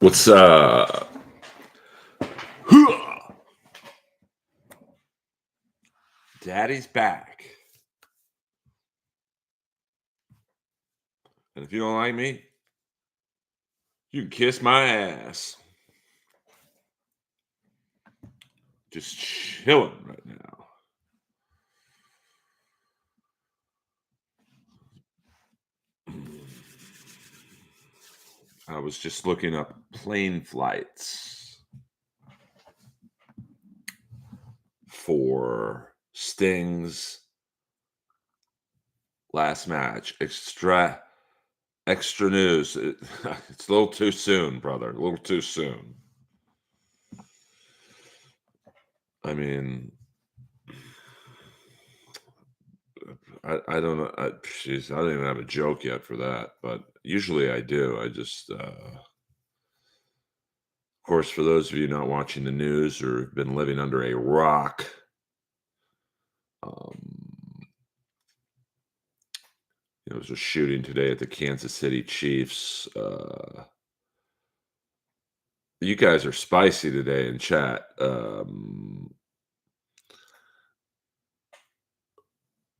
What's Daddy's back. And if you don't like me, you can kiss my ass. Just chilling right now. I was just looking up plane flights for Sting's last match. Extra news. It's a little too soon, brother. A little too soon. I mean, I don't know. I don't even have a joke yet for that, but usually I do. I just, of course, for those of you not watching the news or have been living under a rock, there was a shooting today at the Kansas City Chiefs. You guys are spicy today in chat.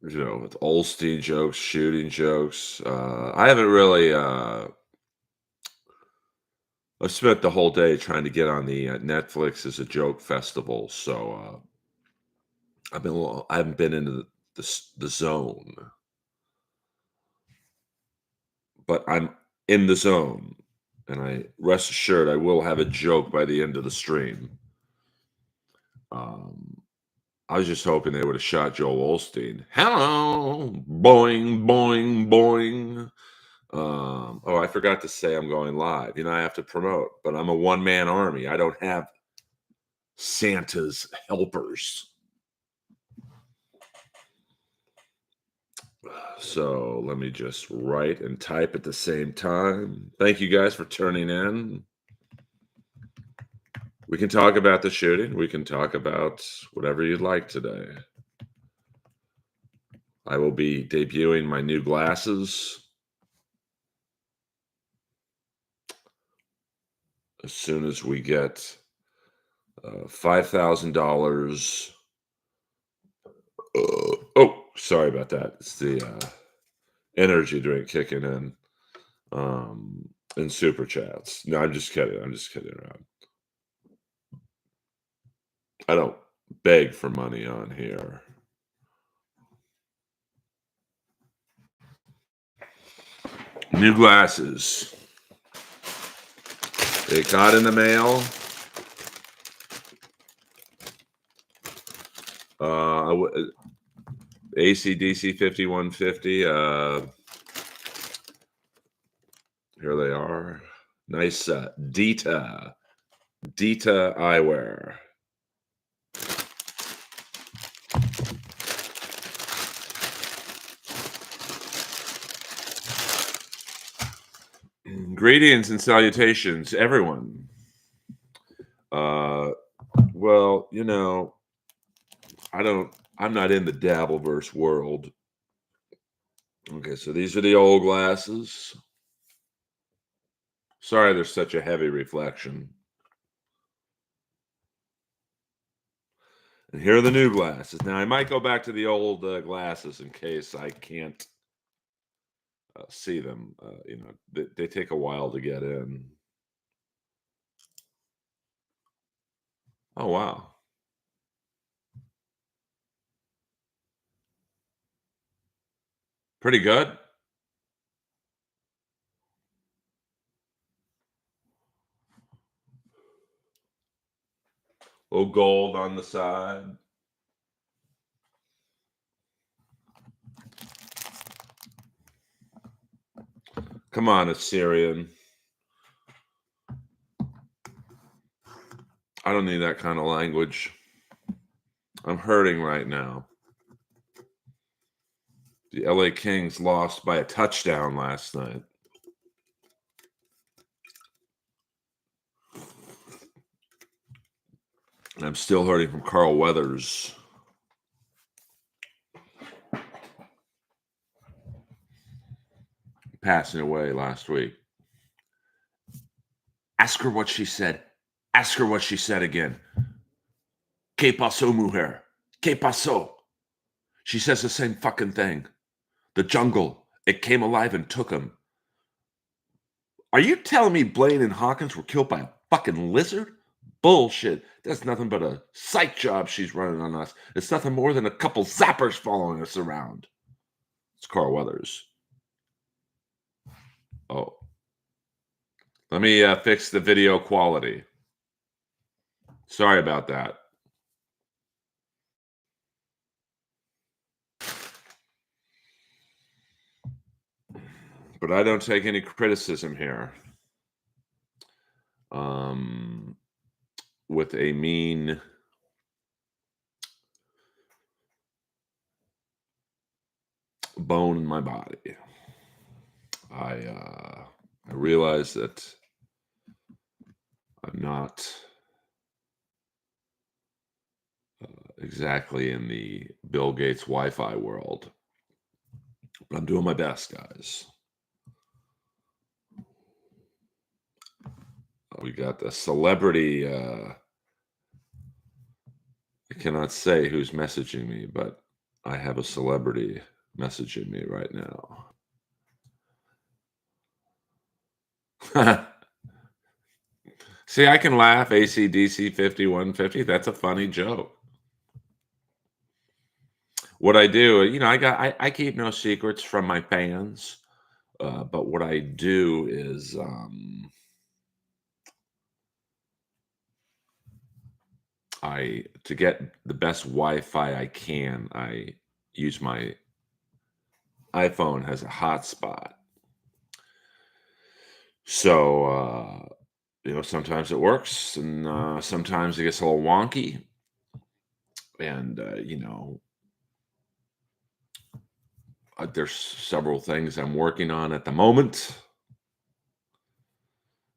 With Olstein jokes, shooting jokes. I haven't really. I spent the whole day trying to get on the Netflix as a joke festival, so I haven't been into the zone, but I'm in the zone, and I rest assured I will have a joke by the end of the stream. I was just hoping they would have shot Joel Olstein. Hello, boing, boing, boing. I forgot to say I'm going live. I have to promote, but I'm a one-man army. I don't have Santa's helpers. So let me just write and type at the same time. Thank you guys for turning in. We can talk about the shooting. We can talk about whatever you'd like today. I will be debuting my new glasses as soon as we get $5,000. Sorry about that. It's the energy drink kicking in super chats. No, I'm just kidding. I'm just kidding around. I don't beg for money on here. New glasses. It got in the mail. ACDC 5150. Here they are. Nice Dita eyewear. Greetings and salutations, everyone. Well, I'm not in the Dabbleverse world. Okay, so these are the old glasses. Sorry, there's such a heavy reflection. And here are the new glasses. Now, I might go back to the old glasses in case I can't see them. They take a while to get in. Oh, wow. Pretty good. A little gold on the side. Come on, Assyrian. I don't need that kind of language. I'm hurting right now. The LA Kings lost by a touchdown last night. And I'm still hurting from Carl Weathers. Passing away last week. Ask her what she said. Ask her what she said again. Que pasó, mujer? Que pasó? She says the same fucking thing. The jungle, it came alive and took him. Are you telling me Blaine and Hawkins were killed by a fucking lizard? Bullshit. That's nothing but a psych job she's running on us. It's nothing more than a couple zappers following us around. It's Carl Weathers. Oh, let me fix the video quality. Sorry about that. But I don't take any criticism here. With a mean bone in my body. I realize that I'm not exactly in the Bill Gates Wi-Fi world, but I'm doing my best, guys. We got the celebrity. I cannot say who's messaging me, but I have a celebrity messaging me right now. See, I can laugh. AC/DC 5150. That's a funny joke. What I do, I keep no secrets from my fans. But what I do is, to get the best Wi-Fi I can, I use my iPhone has a hotspot. So, sometimes it works, and sometimes it gets a little wonky. And there's several things I'm working on at the moment,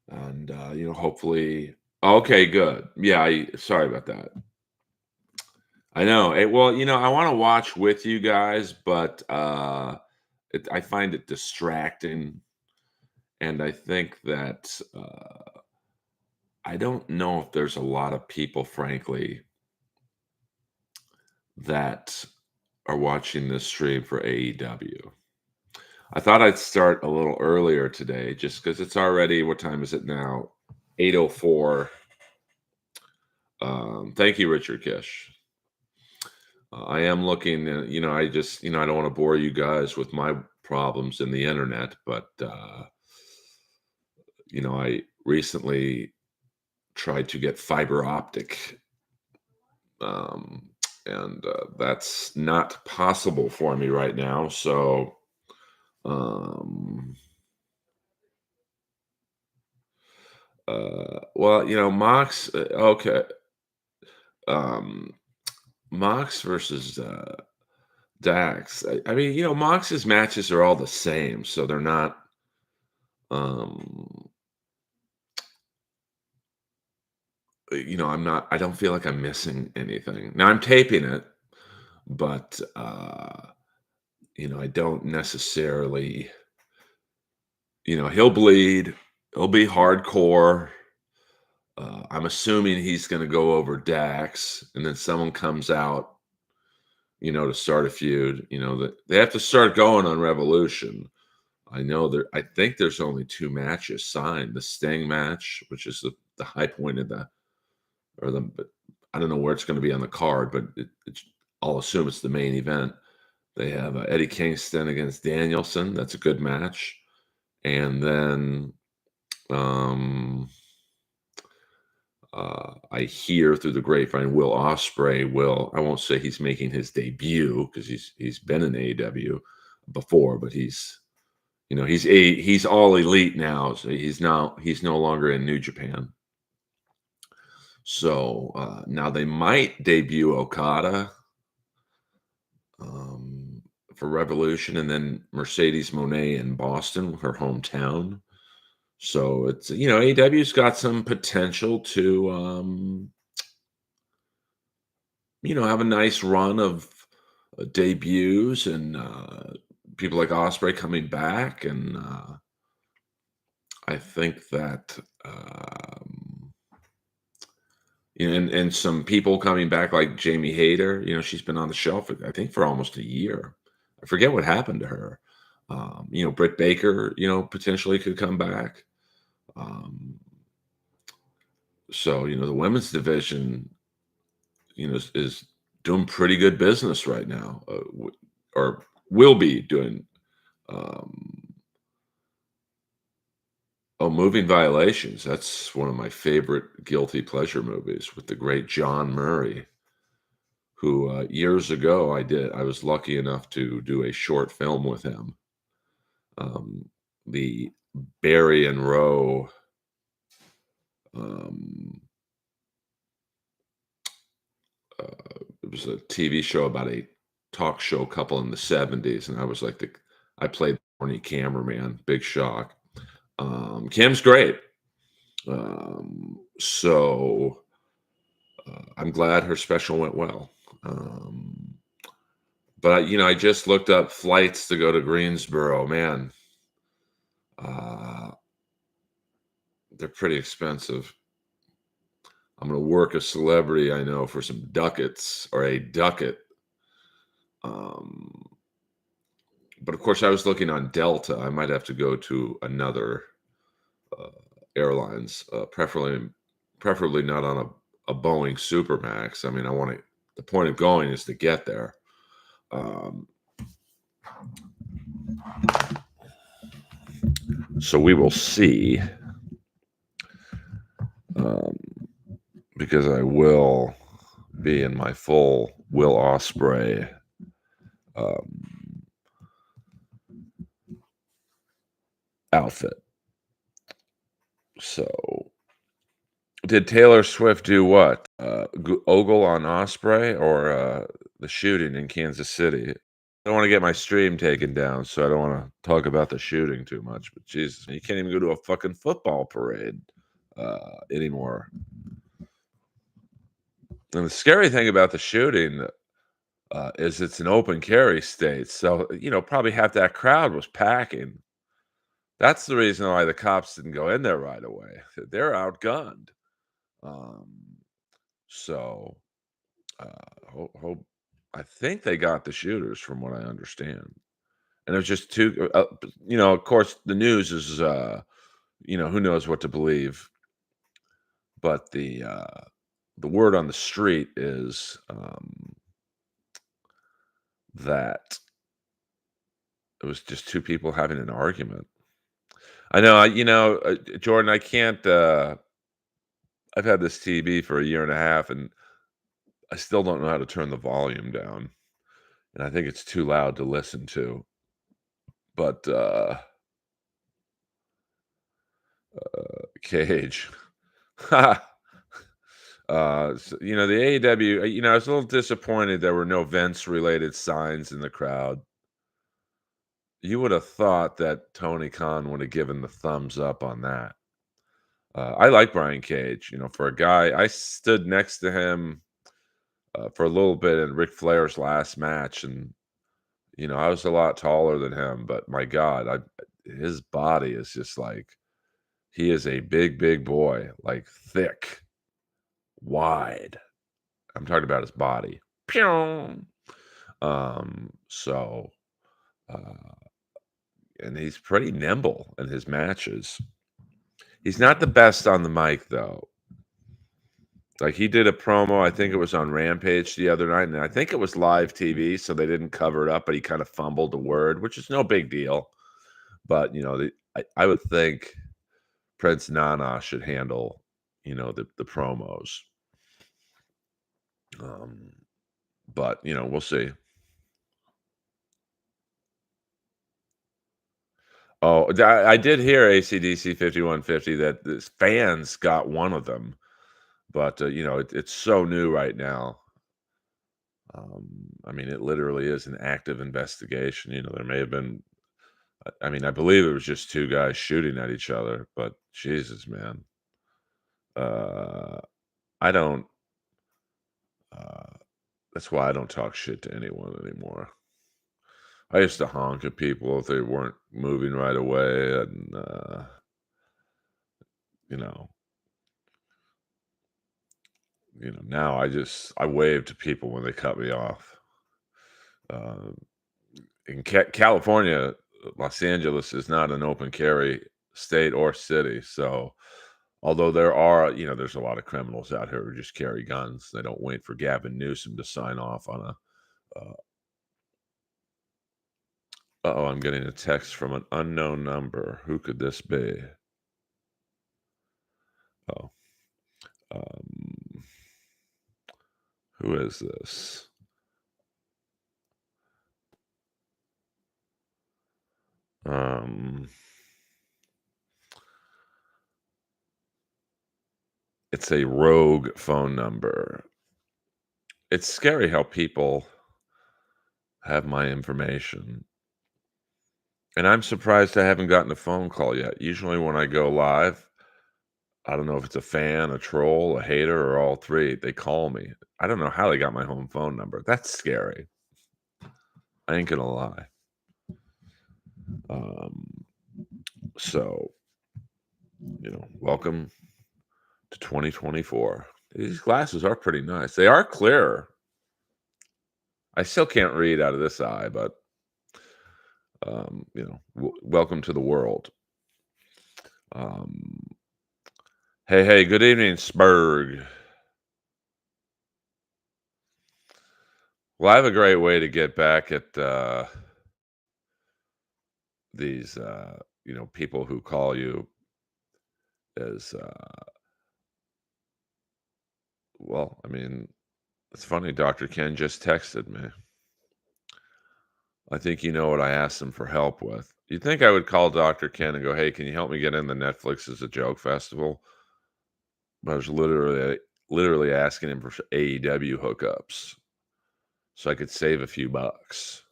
and hopefully. Okay, good. Yeah, sorry about that. I know. Well, I want to watch with you guys, but I find it distracting, and I think that I don't know if there's a lot of people, frankly, that are watching this stream for AEW. I thought I'd start a little earlier today, just because it's already, what time is it now? 8:04. Thank you, Richard Kish. I am looking, I just, I don't want to bore you guys with my problems in the internet, but, I recently tried to get fiber optic, um, and that's not possible for me right now. So, um, well, Mox, okay. Um, Mox versus Dax. I mean, Mox's matches are all the same, so they're not. Um, I'm not. I don't feel like I'm missing anything. Now I'm taping it, but I don't necessarily. He'll bleed. He'll be hardcore. I'm assuming he's going to go over Dax, and then someone comes out, to start a feud. That they have to start going on Revolution. I know there. I think there's only two matches signed: the Sting match, which is the high point of but I don't know where it's going to be on the card, but I'll assume it's the main event. They have Eddie Kingston against Danielson. That's a good match, and then I hear through the grapevine Will Ospreay will. I won't say he's making his debut because he's been in AEW before, but he's all elite now. So he's no longer in New Japan. So now they might debut Okada for Revolution, and then Mercedes Moné in Boston, her hometown. So it's AEW's got some potential to have a nice run of debuts and people like Ospreay coming back, and I think that Um, and some people coming back like Jamie Hayter, she's been on the shelf, I think, for almost a year. I forget what happened to her. Britt Baker, potentially could come back. Um, so, the women's division, is doing pretty good business right now, or will be doing. Um, Moving Violations. That's one of my favorite guilty pleasure movies with the great John Murray, who years ago I was lucky enough to do a short film with him. Um, the Barry and Rowe. Um, it was a TV show about a talk show couple in the '70s, and I was like I played the horny cameraman. Big shock. Kim's great. So I'm glad her special went well. Um, but I just looked up flights to go to Greensboro. Man, uh, they're pretty expensive. I'm going to work a celebrity I know for some ducats or a ducat. Um, but of course, I was looking on Delta. I might have to go to another uh, airlines, preferably not on a Boeing Supermax. I mean, I want to. The point of going is to get there. Um, so we will see, um, because I will be in my full Will Ospreay outfit. So, did Taylor Swift do what? Ogle on Osprey or the shooting in Kansas City? I don't want to get my stream taken down, so I don't want to talk about the shooting too much. But Jesus, you can't even go to a fucking football parade anymore. And the scary thing about the shooting is it's an open carry state, so probably half that crowd was packing. That's the reason why the cops didn't go in there right away. They're outgunned. Um, so hope I think they got the shooters, from what I understand. And it was just two. Of course, the news is who knows what to believe, but the word on the street is that it was just two people having an argument. I know, Jordan, I can't. I've had this TV for a year and a half, and I still don't know how to turn the volume down, and I think it's too loud to listen to. But Cage, the AEW. I was a little disappointed there were no Vince-related signs in the crowd. You would have thought that Tony Khan would have given the thumbs up on that. I like Brian Cage. For a guy, I stood next to him for a little bit in Ric Flair's last match, and I was a lot taller than him, but my God, his body is just like he is a big, big boy, like thick, wide. I'm talking about his body. Pew! So, uh, and he's pretty nimble in his matches. He's not the best on the mic, though. Like, he did a promo, I think it was on Rampage the other night, and I think it was live TV, so they didn't cover it up, but he kind of fumbled a word, which is no big deal. But, I would think Prince Nana should handle, the promos. But, we'll see. Oh, I did hear AC/DC 5150 that the fans got one of them, but, it's so new right now. I mean, it literally is an active investigation. There may have been, I mean, I believe it was just two guys shooting at each other, but Jesus, man. Uh, I don't, uh, that's why I don't talk shit to anyone anymore. I used to honk at people if they weren't moving right away, and you know, now I wave to people when they cut me off. Um, in California, Los Angeles is not an open carry state or city. So, although there are, there's a lot of criminals out here who just carry guns. They don't wait for Gavin Newsom to sign off on a. Oh, I'm getting a text from an unknown number. Who could this be? Oh, um, who is this? It's a rogue phone number. It's scary how people have my information. And I'm surprised I haven't gotten a phone call yet. Usually when I go live, I don't know if it's a fan, a troll, a hater, or all three, they call me. I don't know how they got my home phone number. That's scary. I ain't gonna lie. So, welcome to 2024. These glasses are pretty nice. They are clear. I still can't read out of this eye, but welcome to the world. Hey, good evening, Spurg. Well, I have a great way to get back at these, people who call you as, well, I mean, it's funny. Dr. Ken just texted me. I think you know what I asked him for help with. You'd think I would call Dr. Ken and go, hey, can you help me get in the Netflix as a joke festival? But I was literally asking him for AEW hookups so I could save a few bucks.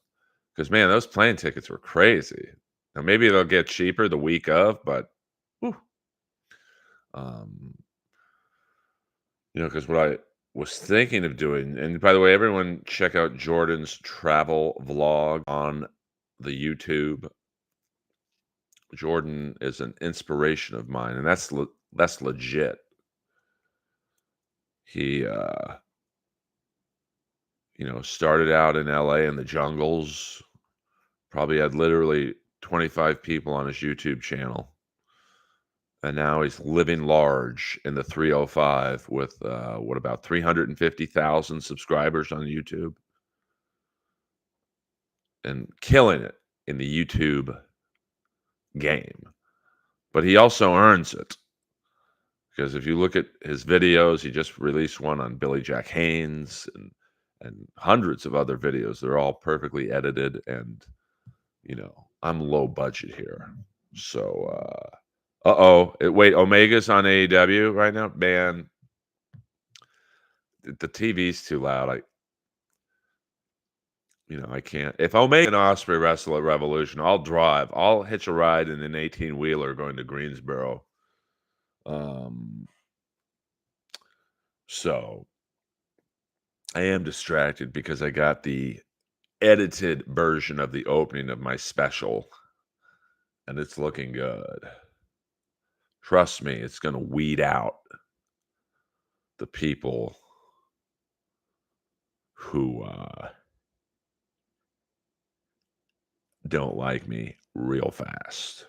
Because, man, those plane tickets were crazy. Now, maybe they'll get cheaper the week of, but, whew. Because what I was thinking of doing, and by the way, everyone check out Jordan's travel vlog on the YouTube. Jordan is an inspiration of mine, and that's legit. He, started out in LA in the jungles, probably had literally 25 people on his YouTube channel. And now he's living large in the 305 with, about 350,000 subscribers on YouTube and killing it in the YouTube game. But he also earns it because if you look at his videos, he just released one on Billy Jack Haynes and hundreds of other videos. They're all perfectly edited, and I'm low budget here. So wait, Omega's on AEW right now? Man, the TV's too loud. I can't. If Omega and Osprey wrestle at Revolution, I'll drive. I'll hitch a ride in an 18-wheeler going to Greensboro. So I am distracted because I got the edited version of the opening of my special, and it's looking good. Trust me, it's going to weed out the people who don't like me real fast.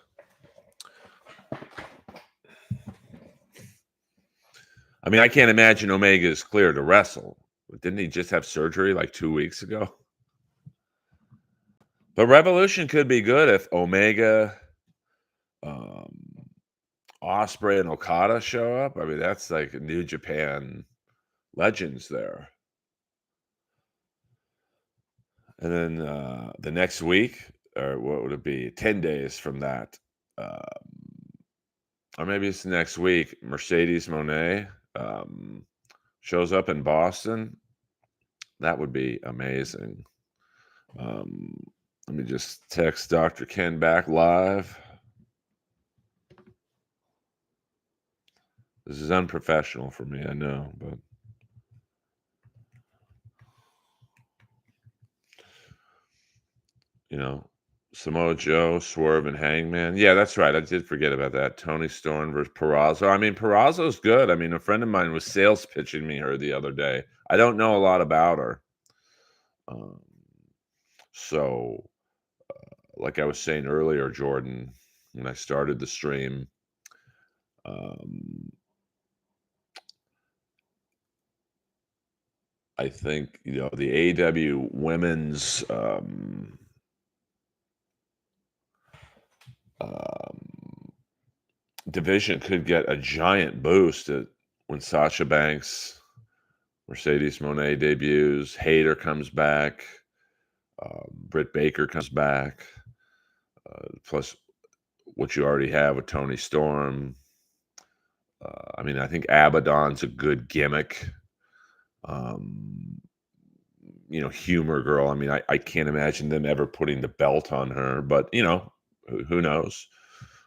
I mean, I can't imagine Omega is clear to wrestle. Didn't he just have surgery like 2 weeks ago? But Revolution could be good if Omega, Osprey, and Okada show up. I mean, that's like New Japan legends there. And then the next week, or what would it be? 10 days from that. Or maybe it's next week. Mercedes Moné shows up in Boston. That would be amazing. Let me just text Dr. Ken back live. This is unprofessional for me, I know, but Samoa Joe, Swerve, and Hangman. Yeah, that's right. I did forget about that. Tony Storm versus Peraza. I mean, Peraza's good. I mean, a friend of mine was sales pitching me her the other day. I don't know a lot about her. Um, so, like I was saying earlier, Jordan, when I started the stream, um, I think the AEW women's um, division could get a giant boost when Sasha Banks, Mercedes Moné debuts, Hayter comes back, Britt Baker comes back, plus what you already have with Tony Storm. I mean, I think Abaddon's a good gimmick. Um, humor girl. I mean, I can't imagine them ever putting the belt on her, but who knows?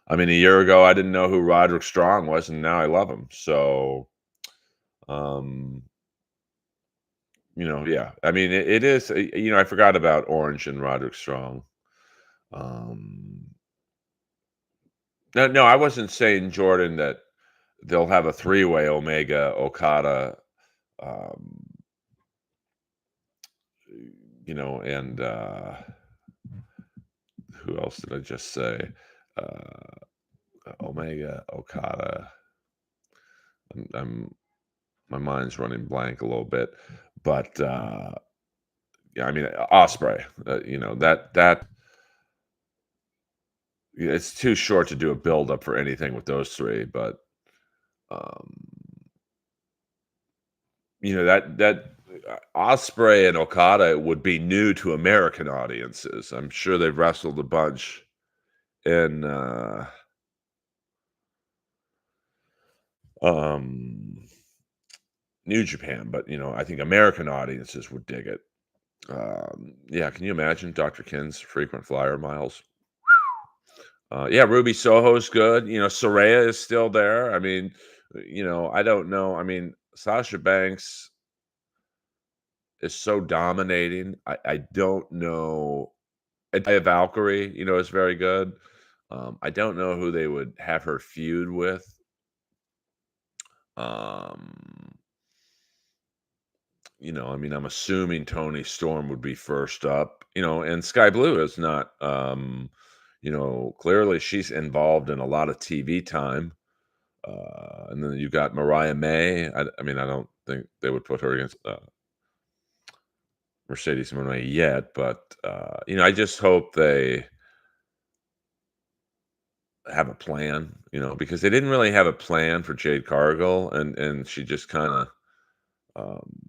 I mean, a year ago, I didn't know who Roderick Strong was, and now I love him. So, um, yeah. I mean, it is. I forgot about Orange and Roderick Strong. Um, no, I wasn't saying Jordan that they'll have a three-way Omega Okada, um, and who else did I just say? Omega Okada. My mind's running blank a little bit, but yeah, I mean Osprey. That it's too short to do a build up for anything with those three, but um, that Osprey and Okada would be new to American audiences. I'm sure they've wrestled a bunch in um, New Japan, but I think American audiences would dig it. Yeah, can you imagine Dr. Kin's frequent flyer miles? Yeah, Ruby Soho's good. Soraya is still there. I mean, I don't know. I mean, Sasha Banks is so dominating. I don't know. Taya Valkyrie, is very good. I don't know who they would have her feud with. Um, I mean, I'm assuming Tony Storm would be first up, and Sky Blue is not, clearly she's involved in a lot of TV time. And then you got Mariah May. I mean, I don't think they would put her against Mercedes Moné yet, but I just hope they have a plan, because they didn't really have a plan for Jade Cargill, and she just kind of, um,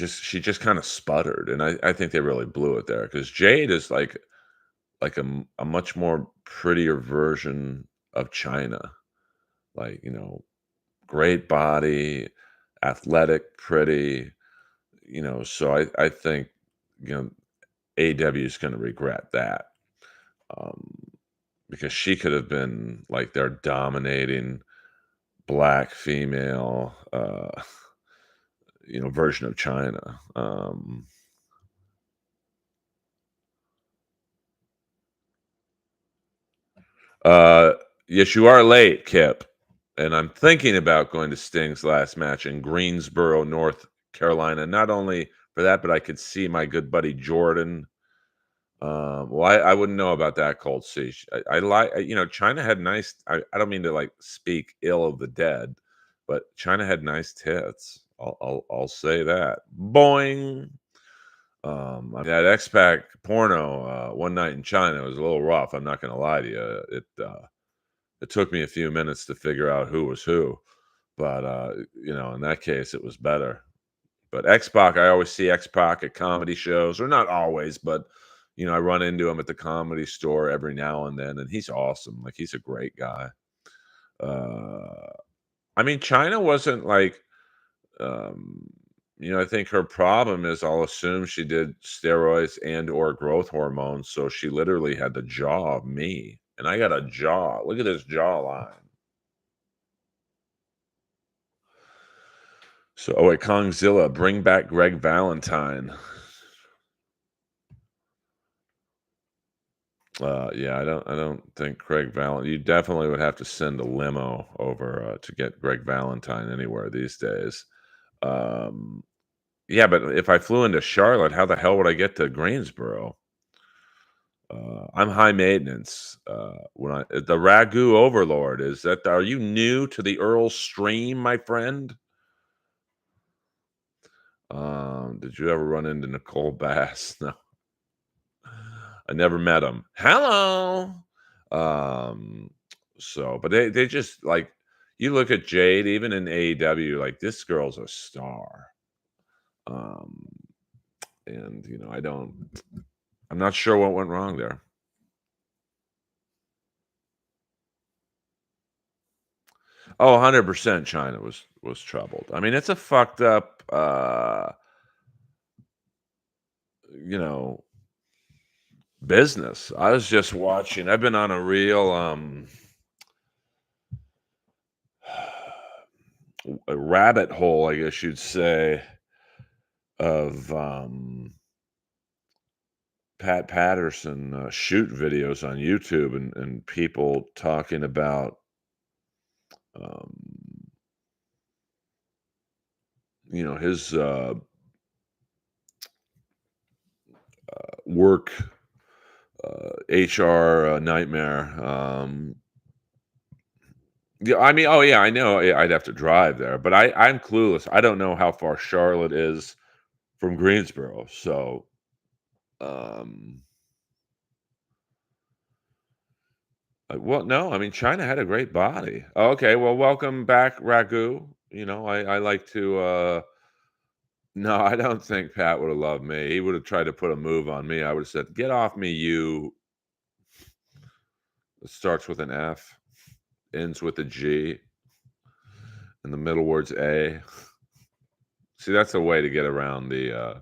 she just kind of sputtered, and I think they really blew it there because Jade is like a much more prettier version of China, like great body, athletic, pretty. So I think AW is going to regret that, um, because she could have been like their dominating black female, version of China. Uh, yes, you are late, Kip, and I'm thinking about going to Sting's last match in Greensboro, North Carolina. Not only for that, but I could see my good buddy Jordan. Well, I wouldn't know about that cold sea. I like, China had nice. I don't mean to like speak ill of the dead, but China had nice tits. I'll say that. Boing. I mean, that X Pac porno, One Night in China, was a little rough. I'm not gonna lie to you. It took me a few minutes to figure out who was who, but in that case, it was better. But X Pac, I always see X Pac at comedy shows, or not always, but I run into him at the comedy store every now and then, and he's awesome. Like he's a great guy. Uh, I mean, China wasn't like, um, I think her problem is I'll assume she did steroids and or growth hormones, so she literally had the jaw of me, and I got a jaw. Look at this jawline. So, oh wait, Kongzilla, bring back Greg Valentine. Yeah, I don't think Craig Valentine. You definitely would have to send a limo over to get Greg Valentine anywhere these days. Um, yeah, but if I flew into Charlotte, how the hell would I get to Greensboro? I'm high maintenance. When I the ragu overlord is that? Are you new to the Earl stream, my friend? Did you ever run into Nicole Bass? No, I never met him. Hello. Um, but they just like you look at Jade, even in AEW, like this girl's a star. Um, and I'm not sure what went wrong there. Oh, 100% China was troubled. I mean, it's a fucked up you know, business. I was just watching. I've been on a real a rabbit hole, I guess you'd say, of Pat Patterson shoot videos on YouTube and people talking about um, his work HR nightmare. Yeah, I mean, oh yeah, I know. I'd have to drive there, but I'm clueless. I don't know how far Charlotte is from Greensboro, so um, well, no, I mean China had a great body. Oh, okay, well, welcome back, Ragu. I like to. No, I don't think Pat would have loved me. He would have tried to put a move on me. I would have said, "Get off me, you." It starts with an F, ends with a G, and the middle word's A. See, that's a way to get around the.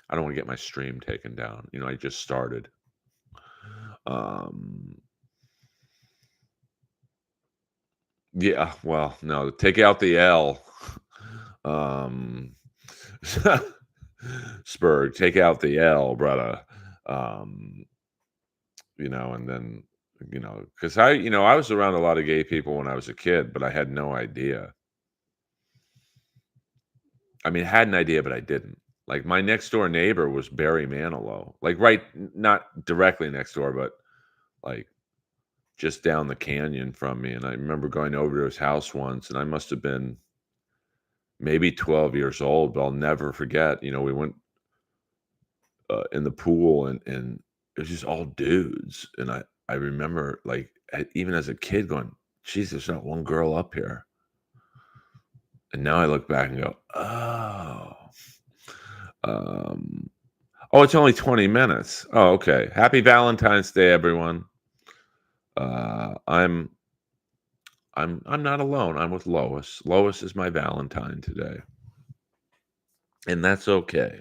I don't want to get my stream taken down. I just started. Um, yeah, well, no, take out the L. Um, Spurg, take out the L, brother. Um, and then, because I was around a lot of gay people when I was a kid, but I had no idea. I mean, I had an idea, but I didn't. Like my next door neighbor was Barry Manilow, like not directly next door, but like just down the canyon from me. And I remember going over to his house once, and I must have been maybe 12 years old, but I'll never forget. We went in the pool, and it was just all dudes. And I remember like even as a kid going, "Geez, there's not one girl up here." And now I look back and go, "Oh, um, oh, it's only 20 minutes. Oh, okay. Happy Valentine's Day, everyone." I'm not alone. I'm with Lois. Lois is my Valentine today, and that's okay.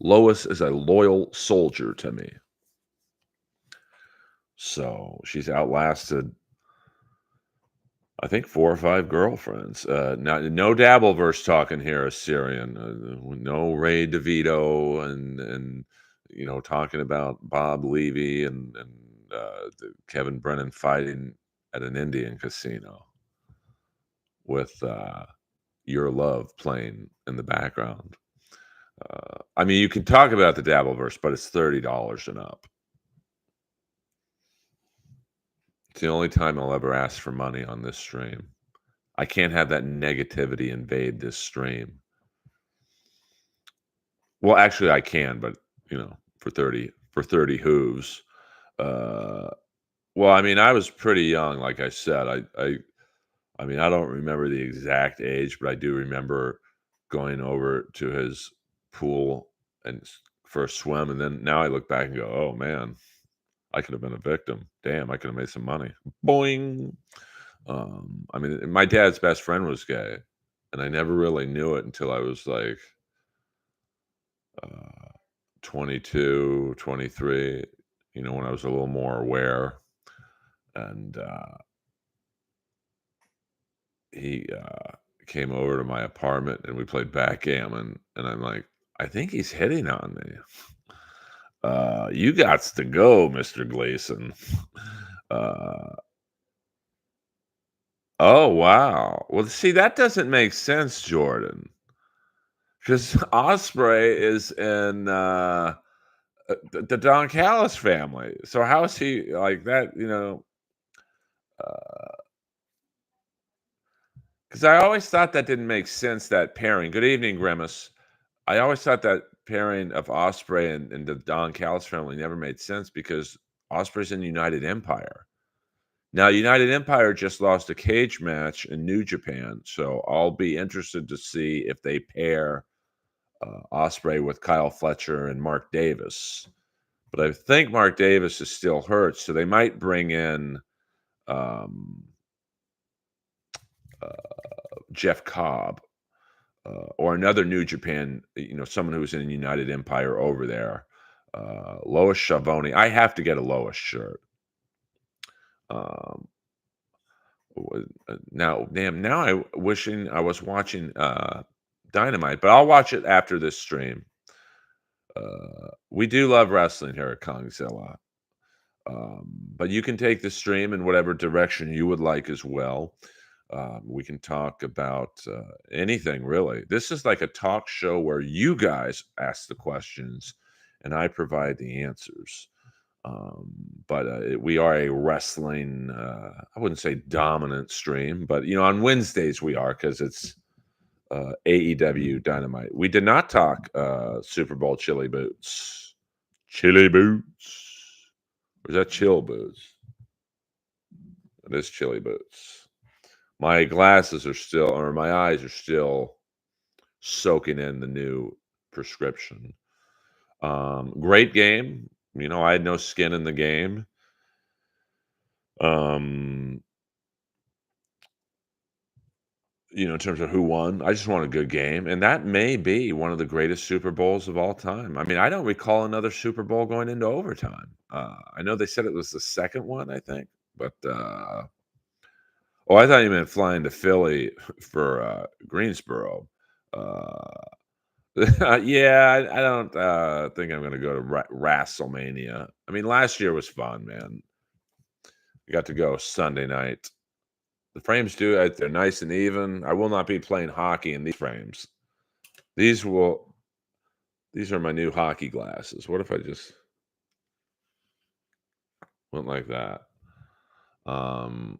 Lois is a loyal soldier to me. So she's outlasted, I think, 4 or 5 girlfriends. No Dabbleverse talking here, Assyrian. No Ray DeVito and talking about Bob Levy and Kevin Brennan fighting at an Indian casino with Your Love playing in the background. I mean, you can talk about the Dabbleverse, but it's $30 and up. It's the only time I'll ever ask for money on this stream. I can't have that negativity invade this stream. Well, actually, I can, but for 30 hooves. Uh, well, I mean, I was pretty young, like I said. I mean, I don't remember the exact age, but I do remember going over to his pool for a swim, and then now I look back and go, "Oh man, I could have been a victim. Damn, I could have made some money." Boing. I mean, my dad's best friend was gay, and I never really knew it until I was like uh, 22, 23, when I was a little more aware. And he came over to my apartment and we played backgammon. And I'm like, I think he's hitting on me. You gots to go, Mr. Gleason. Uh, oh wow. Well, see, that doesn't make sense, Jordan, because Osprey is in the Don Callis family. So how is he like that? Because I always thought that didn't make sense. That pairing. Good evening, Grimace. I always thought that pairing of Osprey and the Don Callis family never made sense because Osprey's in United Empire. Now, United Empire just lost a cage match in New Japan, so I'll be interested to see if they pair Osprey with Kyle Fletcher and Mark Davis. But I think Mark Davis is still hurt, so they might bring in um, uh, Jeff Cobb or another New Japan, someone who's in United Empire over there. Lois Schiavone. I have to get a Lois shirt. Um, now, damn, now I wishing I was watching Dynamite, but I'll watch it after this stream. We do love wrestling here at Kongzilla. But you can take the stream in whatever direction you would like as well. We can talk about anything really. This is like a talk show where you guys ask the questions and I provide the answers. But we are a wrestling, I wouldn't say dominant stream, but on Wednesdays we are because it's AEW Dynamite. We did not talk Super Bowl chili boots. Chili boots. Or is that chill boots? It is chili boots. My glasses are still, or my eyes are still soaking in the new prescription. Great game. I had no skin in the game. Um, in terms of who won, I just want a good game, and that may be one of the greatest Super Bowls of all time. I mean, I don't recall another Super Bowl going into overtime. I know they said it was the second one, I think, but oh, I thought you meant flying to Philly for Greensboro. Uh, yeah, I don't think I'm going to go to WrestleMania. I mean, last year was fun, man. We got to go Sunday night. The frames do it. They're nice and even. I will not be playing hockey in these frames. These are my new hockey glasses. What if I just went like that? And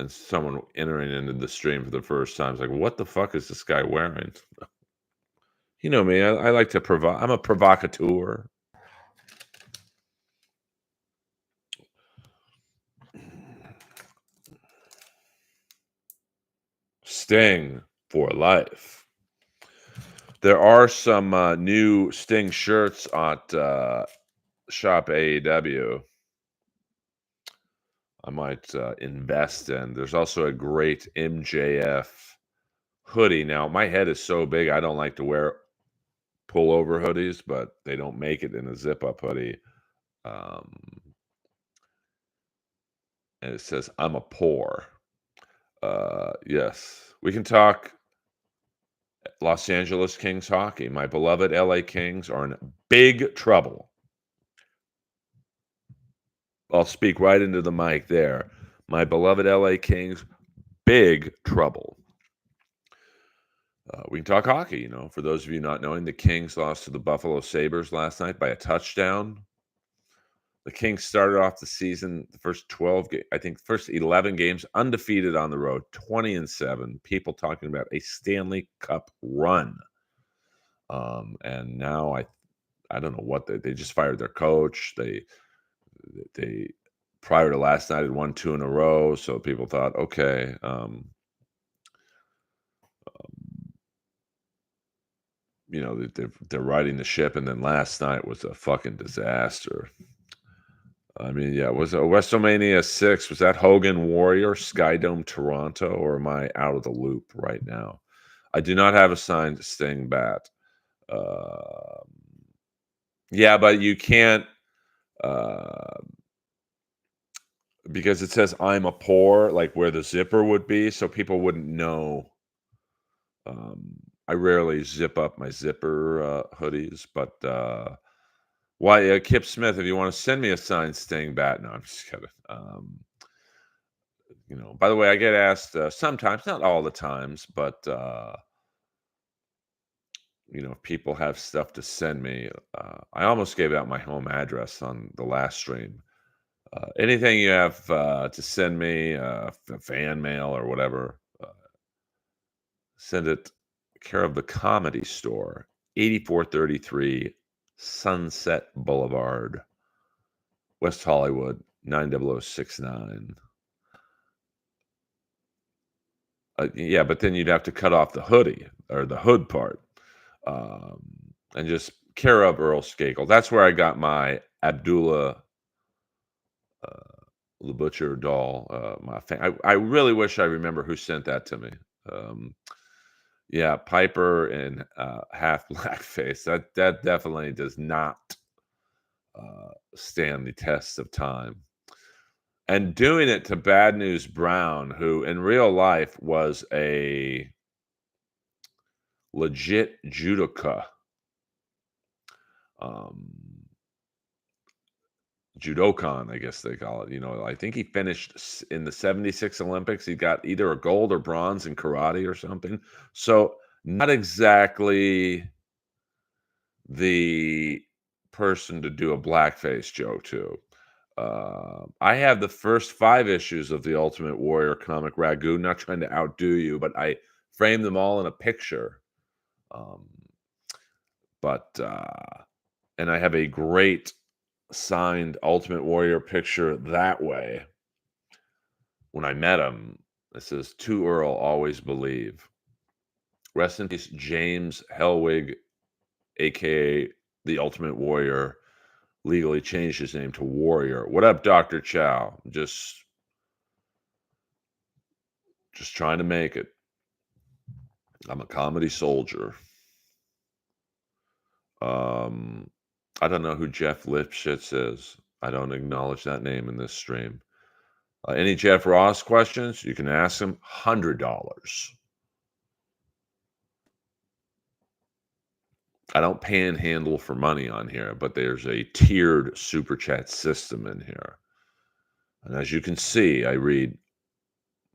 someone entering into the stream for the first time is like, what the fuck is this guy wearing? You know me. I like to provoke. I'm a provocateur. Sting for life. There are some new Sting shirts at Shop AEW. I might invest in. There's also a great MJF hoodie. Now, my head is so big, I don't like to wear pullover hoodies, but they don't make it in a zip-up hoodie. Um, and it says, I'm a poor. Yes. We can talk Los Angeles Kings hockey. My beloved LA Kings are in big trouble. I'll speak right into the mic there. My beloved LA Kings, big trouble. We can talk hockey. For those of you not knowing, the Kings lost to the Buffalo Sabres last night by a touchdown. The Kings started off the season, the first 11 games, undefeated on the road, 20-7. People talking about a Stanley Cup run. And now I don't know what they just fired their coach. They prior to last night had won 2 in a row, so people thought, okay, they're riding the ship, and then last night was a fucking disaster. I mean, yeah, was WrestleMania 6, was that Hogan Warrior, Skydome Toronto, or am I out of the loop right now? I do not have a signed Sting bat. Yeah, but you can't because it says I'm a poor, like where the zipper would be, so people wouldn't know. I rarely zip up my zipper hoodies, but Why, Kip Smith, if you want to send me a signed Sting bat, no, I'm just kidding. By the way, I get asked sometimes, not all the times, but if people have stuff to send me, I almost gave out my home address on the last stream. Anything you have to send me, fan mail or whatever, send it care of the Comedy Store, 8433 Sunset Boulevard, West Hollywood, 90069. Yeah, but then you'd have to cut off the hoodie or the hood part, um, and just care of Earl Skakel. That's where I got my Abdullah the Butcher doll. I really wish I remember who sent that to me. Um, yeah, Piper and half blackface. That definitely does not stand the test of time. And doing it to Bad News Brown, who in real life was a legit judoka, um, judokan, I guess they call it. I think he finished in the 76 Olympics. He got either a gold or bronze in karate or something. So, not exactly the person to do a blackface joke to. I have the first 5 issues of the Ultimate Warrior comic Ragu. Not trying to outdo you, but I framed them all in a picture. Um, and I have a great signed Ultimate Warrior picture that way. When I met him, it says, "To Earl, always believe." Rest in peace, James Hellwig, aka the Ultimate Warrior, legally changed his name to Warrior. What up, Dr. Chow? Just trying to make it. I'm a comedy soldier. I don't know who Jeff Lipschitz is. I don't acknowledge that name in this stream. Any Jeff Ross questions? You can ask him. $100. I don't panhandle for money on here, but there's a tiered super chat system in here. And as you can see, I read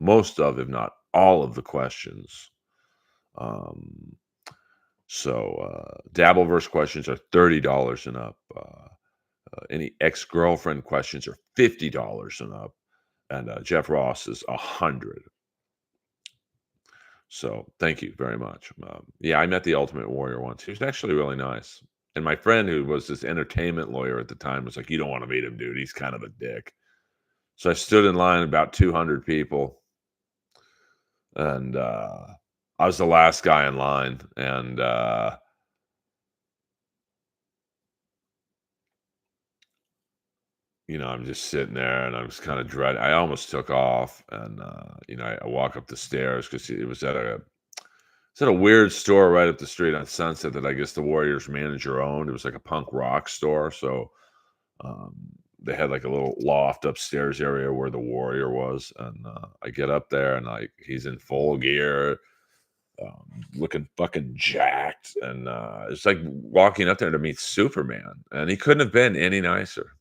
most of, if not all of the questions. Dabbleverse questions are $30 and up. Any ex-girlfriend questions are $50 and up. And Jeff Ross is $100. So thank you very much. Yeah, I met the Ultimate Warrior once. He was actually really nice. And my friend, who was this entertainment lawyer at the time, was like, "You don't want to meet him, dude. He's kind of a dick." So I stood in line, about 200 people, and I was the last guy in line. And I'm just sitting there, and I was kind of dreading. I almost took off, and I walk up the stairs because it was at a weird store right up the street on Sunset that I guess the Warriors manager owned. It was like a punk rock store, so um, they had like a little loft upstairs area where the Warrior was, and I get up there, and he's in full gear, looking fucking jacked, and it's like walking up there to meet Superman, and he couldn't have been any nicer.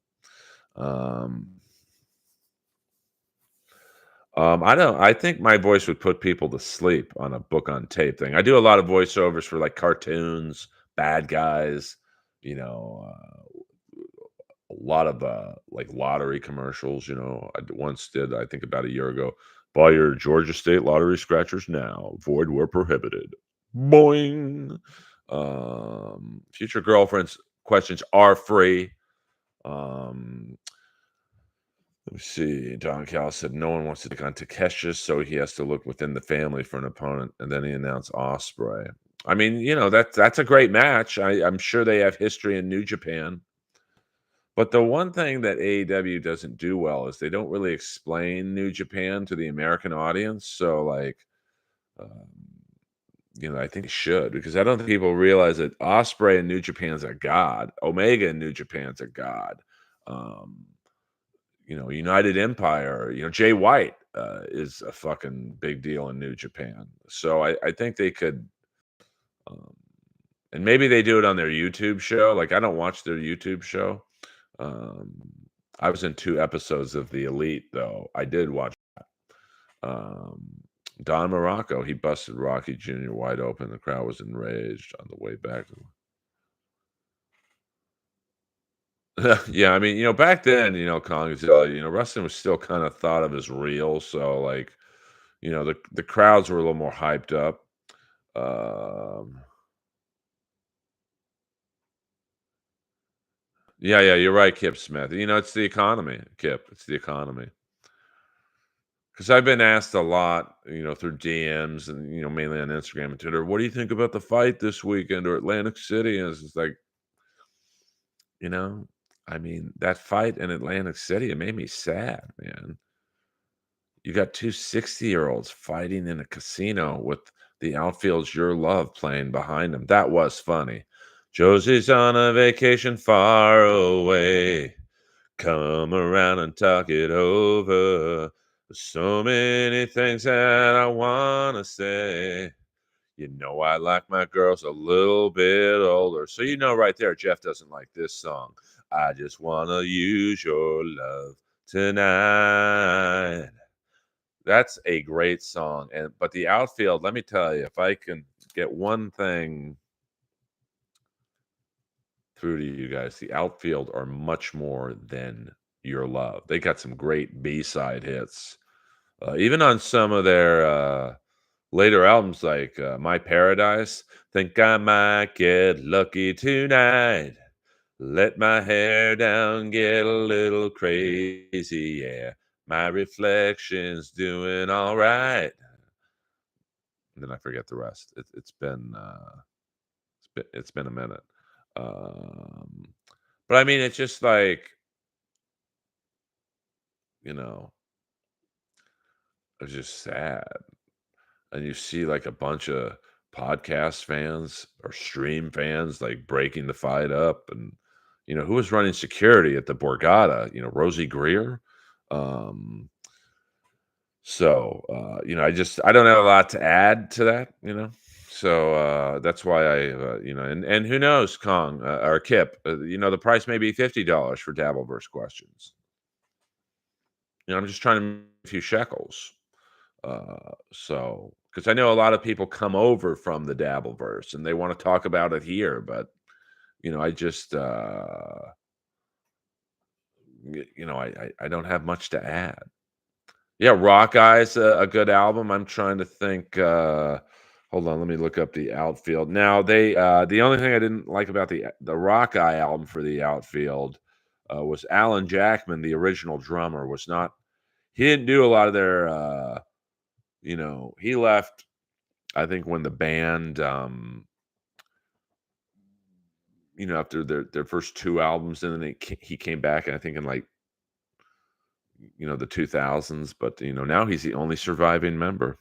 I think my voice would put people to sleep on a book on tape thing. I do a lot of voiceovers for like cartoons, bad guys, a lot of like lottery commercials. I once did, I think about a year ago, buy your Georgia State lottery scratchers now, void where prohibited. Boing. Future girlfriends questions are free. Um, Let me see. Don Cal said no one wants to take on Takeshita, so he has to look within the family for an opponent, and then he announced Osprey. I mean, that's a great match. I'm sure they have history in New Japan. But the one thing that AEW doesn't do well is they don't really explain New Japan to the American audience. So, like, um, I think they should, because I don't think people realize that Osprey in New Japan's a god. Omega in New Japan's a god. Um, United Empire, Jay White is a fucking big deal in New Japan. So I think they could um, And maybe they do it on their YouTube show. Like, I don't watch their YouTube show. Um, I was in 2 episodes of The Elite, though. I did watch, um, Don Morocco, he busted Rocky Jr. wide open. The crowd was enraged on the way back. Yeah, I mean, back then, Kongzilla, wrestling was still kind of thought of as real. So, like, the crowds were a little more hyped up. Um, yeah, yeah, you're right, Kip Smith. It's the economy, Kip. It's the economy. Because I've been asked a lot, through DMs and, mainly on Instagram and Twitter, what do you think about the fight this weekend or Atlantic City? And it's just like, you know, I mean, that fight in Atlantic City, it made me sad, man. You got 2 60-year-olds fighting in a casino with the outfield's Your Love playing behind them. That was funny. Josie's on a vacation far away. Come around and talk it over. There's so many things that I want to say. I like my girls a little bit older. So right there, Jeff doesn't like this song. I just want to use your love tonight. That's a great song. But the outfield, let me tell you, if I can get one thing through to you guys, the outfield are much more than Your Love. They got some great B-side hits. Even on some of their later albums like My Paradise, think I might get lucky tonight. Let my hair down, get a little crazy, yeah. My reflection's doing all right. And then I forget the rest. It's been a minute. Um, but I mean, it's just like, you know, it's just sad. And you see like a bunch of podcast fans or stream fans like breaking the fight up. And, who was running security at the Borgata? Rosie Greer. Um, I don't have a lot to add to that. So that's why and who knows, Kong or Kip, the price may be $50 for Dabbleverse questions. I'm just trying to make a few shekels. Because I know a lot of people come over from the Dabbleverse and they want to talk about it here, but I just I don't have much to add. Yeah, Rock Eye's a good album. I'm trying to think. Hold on, let me look up the outfield. Now the only thing I didn't like about the Rock Eye album for the outfield was Alan Jackman, the original drummer, was not. He didn't do a lot of their. He left. I think when the band, after their first 2 albums, and then he came back, and I think in like the 2000s, but now he's the only surviving member.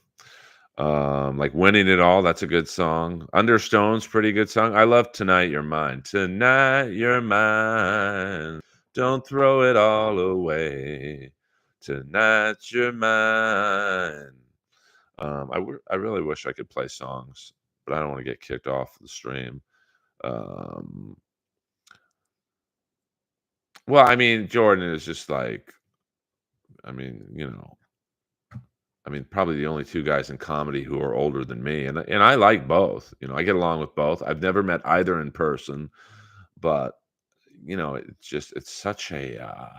Like Winning It All, that's a good song. Understone's pretty good song. I love Tonight You're Mine. Tonight You're Mine. Don't throw it all away. Tonight You're Mine. I really wish I could play songs, but I don't want to get kicked off the stream. Um, well, I mean, Jordan is just like, I mean, probably the only 2 guys in comedy who are older than me, and I like both. I get along with both. I've never met either in person, but it's such a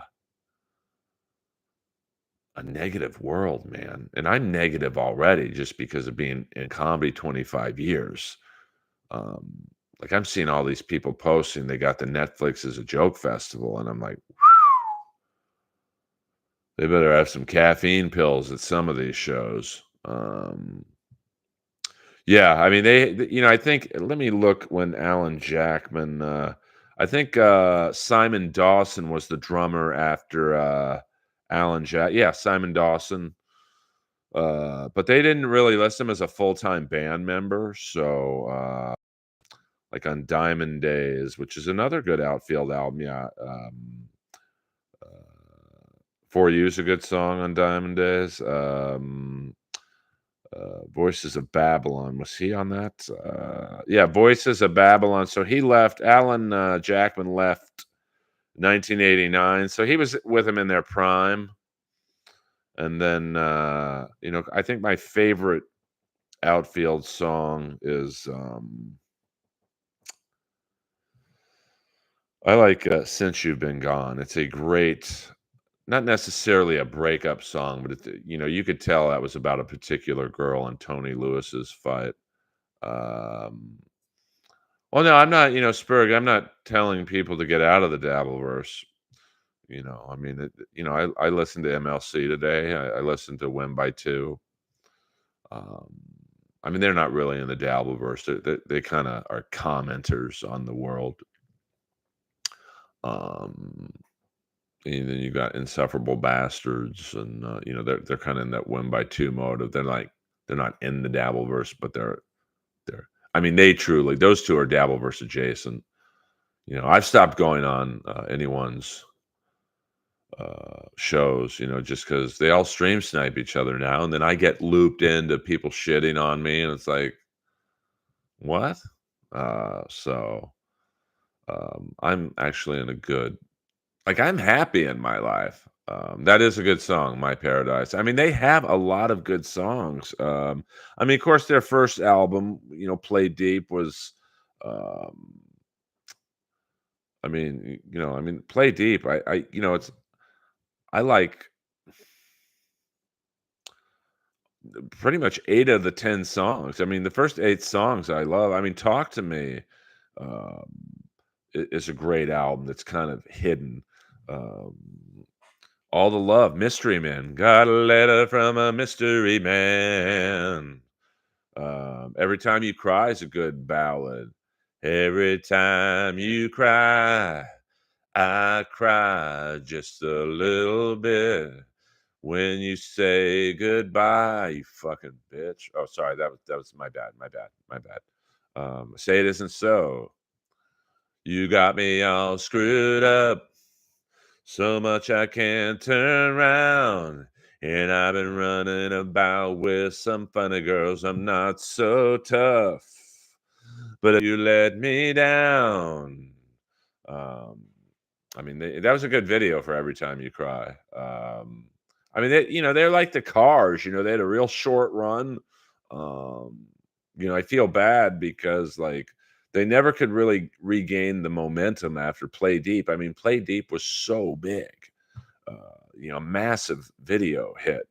negative world, man. And I'm negative already just because of being in comedy 25 years. Um, like I'm seeing all these people posting they got the Netflix as a joke festival, and I'm like, they better have some caffeine pills at some of these shows. Yeah, I mean, I think let me look when Alan Jackman, I think Simon Dawson was the drummer after yeah, Simon Dawson. But they didn't really list him as a full-time band member. So like on Diamond Days, which is another good outfield album, yeah. For You is a good song on Diamond Days. Voices of Babylon. Was he on that? Yeah, Voices of Babylon. So he left. Alan Jackman left 1989. So he was with him in their prime. And then, I think my favorite Outfield song is I like Since You've Been Gone. It's a great, not necessarily a breakup song, but you could tell that was about a particular girl and Tony Lewis's fight. Um, well, no, I'm not, Spurg, I'm not telling people to get out of the Dabbleverse. I mean, I listened to MLC today. I listened to Win by Two. Um, I mean, they're not really in the Dabbleverse. They kind of are commenters on the world. Um, and then you got Insufferable Bastards, and they're kind of in that Win by Two mode. They're not in the Dabbleverse, but they're. I mean, they truly those two are Dabbleverse adjacent. I've stopped going on anyone's shows, just because they all stream snipe each other now, and then I get looped into people shitting on me, and it's like, what? So I'm actually in a good, like, I'm happy in my life. That is a good song, My Paradise. I mean, they have a lot of good songs. I mean, of course, their first album, Play Deep was, um, Play Deep. I like pretty much 8 of the 10 songs. I mean, the first 8 songs I love. I mean, Talk to Me um, is a great album that's kind of hidden. Um, All the Love, Mystery Man. Got a letter from a mystery man. Every Time You Cry is a good ballad. Every time you cry, I cry just a little bit. When you say goodbye, you fucking bitch. Oh, sorry, that was my bad, my bad. Say It Isn't So. You got me all screwed up, so much I can't turn around. And I've been running about with some funny girls. I'm not so tough, but you let me down. Um, I mean, that was a good video for Every Time You Cry. I mean, they're like the Cars. They had a real short run. Um, I feel bad because like they never could really regain the momentum after Play Deep. I mean, Play Deep was so big, massive video hit.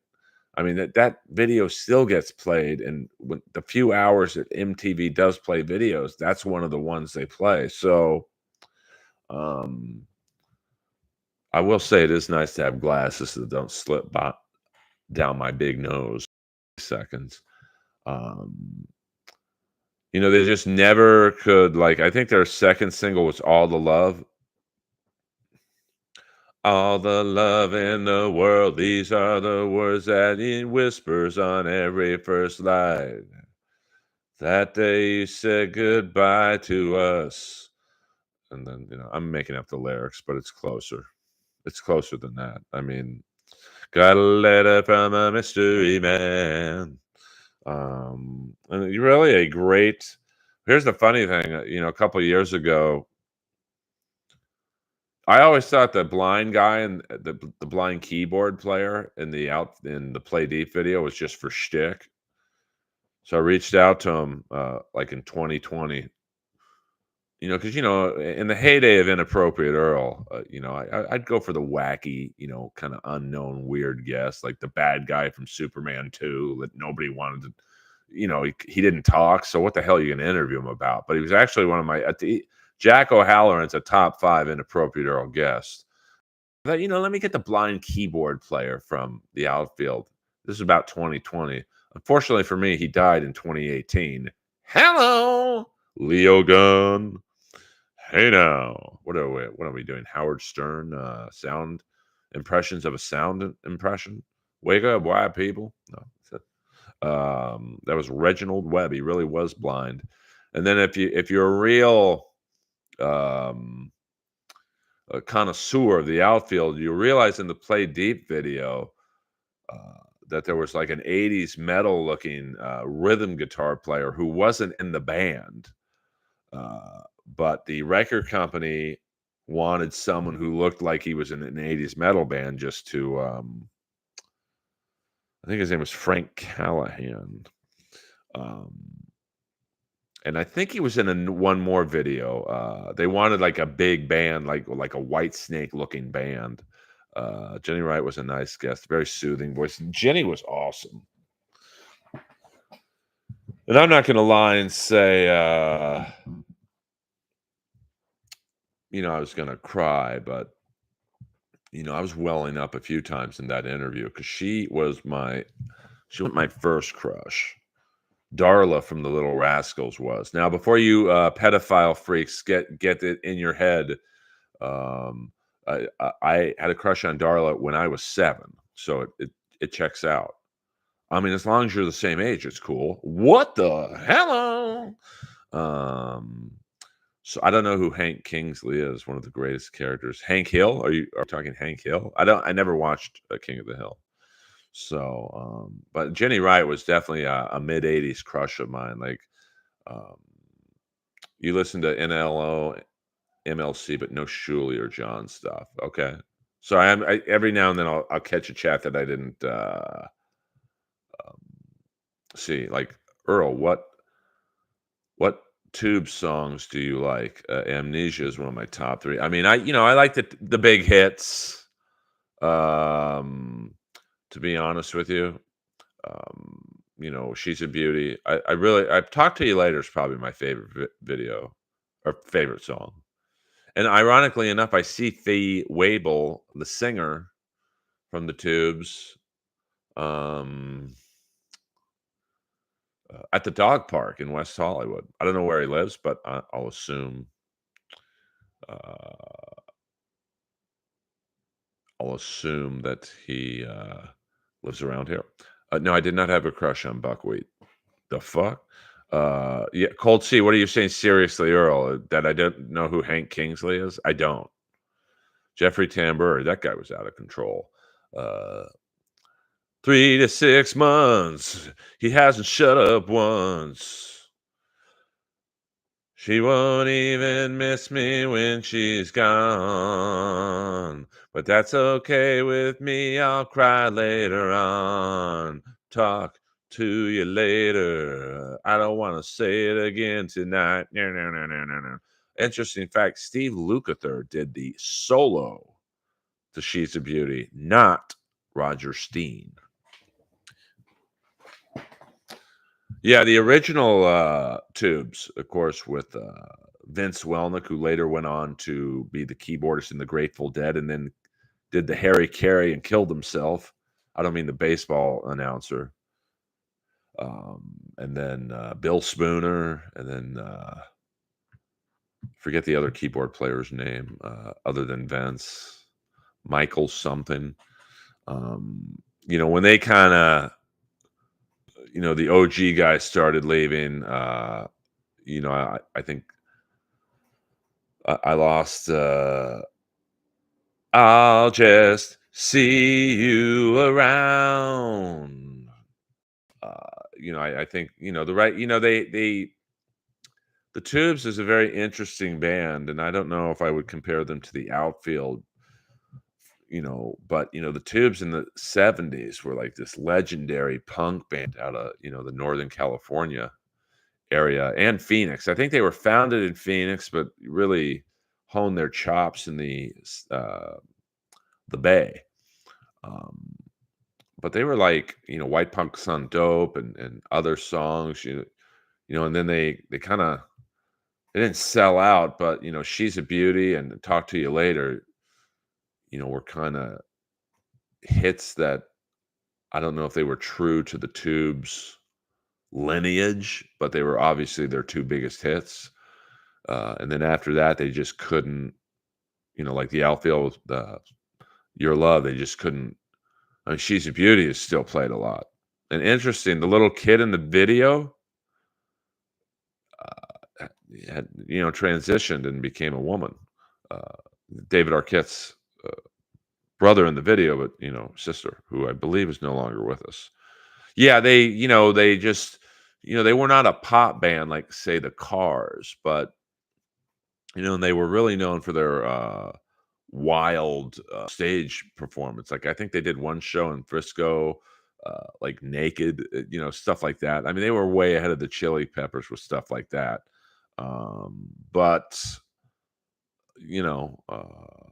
I mean, that video still gets played, and when the few hours that MTV does play videos, that's one of the ones they play. So, um, I will say it is nice to have glasses that don't slip down my big nose. Seconds. Um, they just never could. Like, I think their second single was "All the Love." All the love in the world. These are the words that he whispers on every first light. That day you said goodbye to us. And then, I'm making up the lyrics, but it's closer. It's closer than that. I mean, got a letter from a mystery man. And you're really a great. Here's the funny thing. A couple of years ago, I always thought the blind guy and the blind keyboard player in the Play Deep video was just for shtick. So I reached out to him like in 2020. Because in the heyday of Inappropriate Earl, I'd go for the wacky, kind of unknown weird guest, like the bad guy from Superman 2 that nobody wanted to. He didn't talk, so what the hell are you going to interview him about? But he was actually one of my Jack O'Halloran's a top 5 Inappropriate Earl guest. But let me get the blind keyboard player from the outfield. This is about 2020. Unfortunately for me, he died in 2018. Hello, Leo Gunn. Hey now, what are we doing? Howard Stern sound impressions of a sound impression. Wake up, white people. No, that was Reginald Webb. He really was blind. And then if you're a real a connoisseur of the outfield, you realize in the Play Deep video, that there was like an 80s metal looking rhythm guitar player who wasn't in the band, but the record company wanted someone who looked like he was in an 80s metal band just to, I think his name was Frank Callahan. And I think he was in one more video. They wanted like a big band, like a White Snake looking band. Jenny Wright was a nice guest, very soothing voice. Jenny was awesome. And I'm not going to lie and say, I was going to cry, but I was welling up a few times in that interview because she was my first crush. Darla from the Little Rascals was. Now, before you pedophile freaks get it in your head, I had a crush on Darla when I was 7, so it checks out. I mean, as long as you're the same age, it's cool. What the hello? So I don't know who Hank Kingsley is. One of the greatest characters. Hank Hill? Are you talking Hank Hill? I never watched King of the Hill. So, but Jenny Wright was definitely a mid '80s crush of mine. Like, um, you listen to NLO, MLC, but no Shuley or John stuff. Okay, so every now and then I'll catch a chat that I didn't um, see. Like Earl, what Tube songs do you like? Amnesia is one of my top 3. I mean, I like the big hits. To be honest with you, She's a Beauty. I've Talked to You Later is probably my favorite video or favorite song. And ironically enough, I see Fee Waybill, the singer from the Tubes, um, at the dog park in West Hollywood. I don't know where he lives, but I'll assume uh, that he lives around here. No, I did not have a crush on Buckwheat. The fuck? Yeah, Cold C, what are you saying seriously, Earl? That I don't know who Hank Kingsley is? I don't. Jeffrey Tambor, that guy was out of control. Uh, 3 to 6 months, he hasn't shut up once. She won't even miss me when she's gone. But that's okay with me, I'll cry later on. Talk to you later. I don't want to say it again tonight. No, no, no, no, no, no. Interesting fact, Steve Lukather did the solo to She's a Beauty, not Roger Steen. Yeah, the original Tubes, of course, with Vince Welnick, who later went on to be the keyboardist in the Grateful Dead and then did the Harry Carey and killed himself. I don't mean the baseball announcer. And then Bill Spooner, and then forget the other keyboard player's name other than Vince. Michael something. When they kind of, the OG guys started leaving, I think I lost. I'll just see you around. I think the right. The Tubes is a very interesting band, and I don't know if I would compare them to the Outfield. But the Tubes in the '70s were like this legendary punk band out of the Northern California area and Phoenix. I think they were founded in Phoenix, but really honed their chops in the Bay. But they were like White Punks on Dope and other songs. And then they kind of they didn't sell out, but She's a Beauty and Talk to You Later. Were kind of hits that I don't know if they were true to the Tubes lineage, but they were obviously their 2 biggest hits. And then after that, they just couldn't, like the Outfield, Your Love, they just couldn't. I mean, She's a Beauty is still played a lot. And interesting, the little kid in the video had, transitioned and became a woman. David Arquette's brother in the video, but, sister, who I believe is no longer with us. Yeah, they just, they were not a pop band like, say, the Cars, but, they were really known for their, wild, stage performance. Like, I think they did one show in Frisco, like, naked, stuff like that. I mean, they were way ahead of the Chili Peppers with stuff like that. But, you know, uh,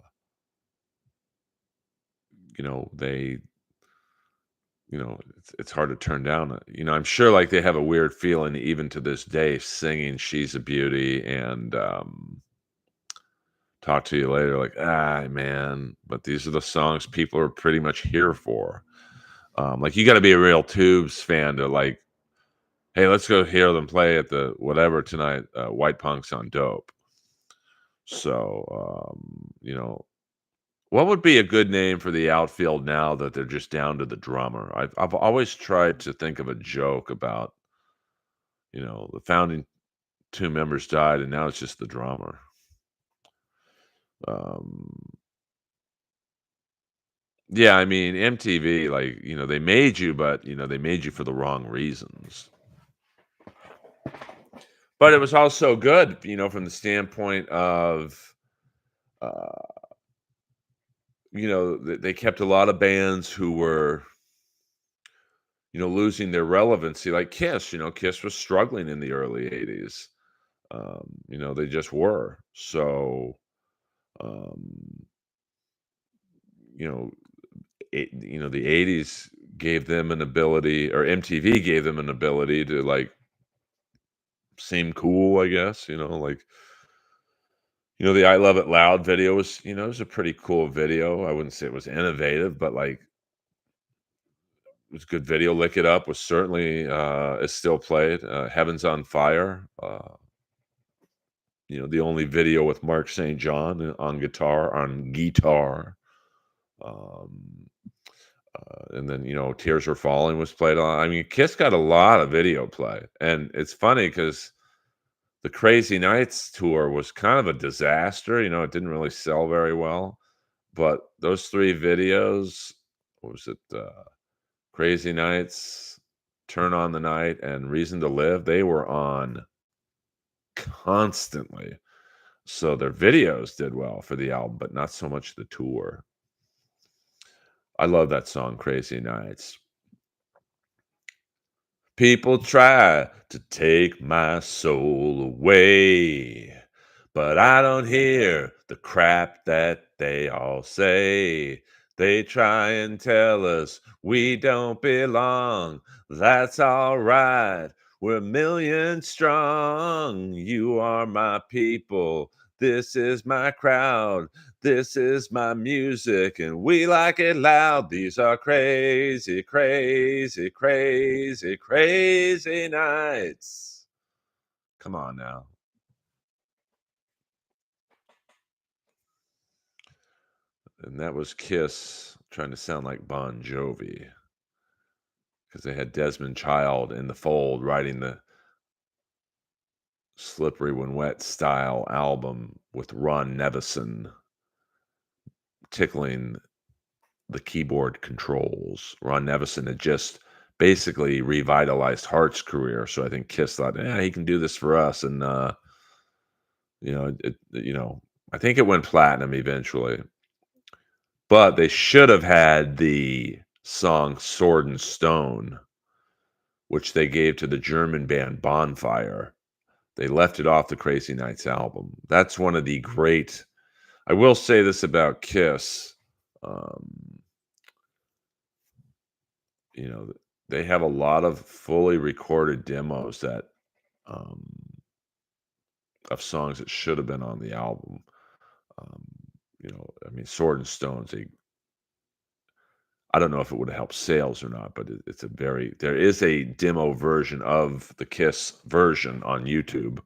they it's hard to turn down. I'm sure like they have a weird feeling even to this day singing "She's a Beauty" and "Talk to You Later." Like, man, but these are the songs people are pretty much here for. Like, you got to be a real Tubes fan to like, hey, let's go hear them play at the whatever tonight. White Punks on Dope. So, what would be a good name for the outfield now that they're just down to the drummer? I've always tried to think of a joke about, the founding 2 members died and now it's just the drummer. Um, yeah, I mean, MTV, like, they made you, but, they made you for the wrong reasons. But it was also good, from the standpoint of, uh, they kept a lot of bands who were, losing their relevancy, like Kiss. Kiss was struggling in the early '80s. They just were. So, um, you know, the '80s gave them an ability, or MTV gave them an ability to like seem cool, I guess. Like, the "I Love It Loud" video was, it was a pretty cool video. I wouldn't say it was innovative, but like it was a good video. "Lick It Up" was certainly is still played. "Heaven's on Fire." The only video with Mark St. John on guitar. Um, and then, Tears Were Falling was played on. I mean, Kiss got a lot of video play. And it's funny because the Crazy Nights tour was kind of a disaster. It didn't really sell very well. But those 3 videos, what was it? Crazy Nights, Turn on the Night, and Reason to Live, they were on constantly. So their videos did well for the album, but not so much the tour. I love that song, Crazy Nights. People try to take my soul away, but I don't hear the crap that they all say. They try and tell us we don't belong. That's all right. We're a million strong. You are my people. This is my crowd. This is my music, and we like it loud. These are crazy, crazy, crazy, crazy nights. Come on now. And that was Kiss trying to sound like Bon Jovi because they had Desmond Child in the fold writing the Slippery When Wet style album with Ron Nevison tickling the keyboard controls. Ron Nevison had just basically revitalized Hart's career, so I think Kiss thought, "Yeah, he can do this for us." And I think it went platinum eventually, but they should have had the song "Sword and Stone," which they gave to the German band Bonfire. They left it off the Crazy Nights album. That's one of the great. I will say this about Kiss. Um, you know, they have a lot of fully recorded demos that um, of songs that should have been on the album. Um, I mean, Sword and Stones. I don't know if it would have helped sales or not, but it's a very. There is a demo version of the Kiss version on YouTube.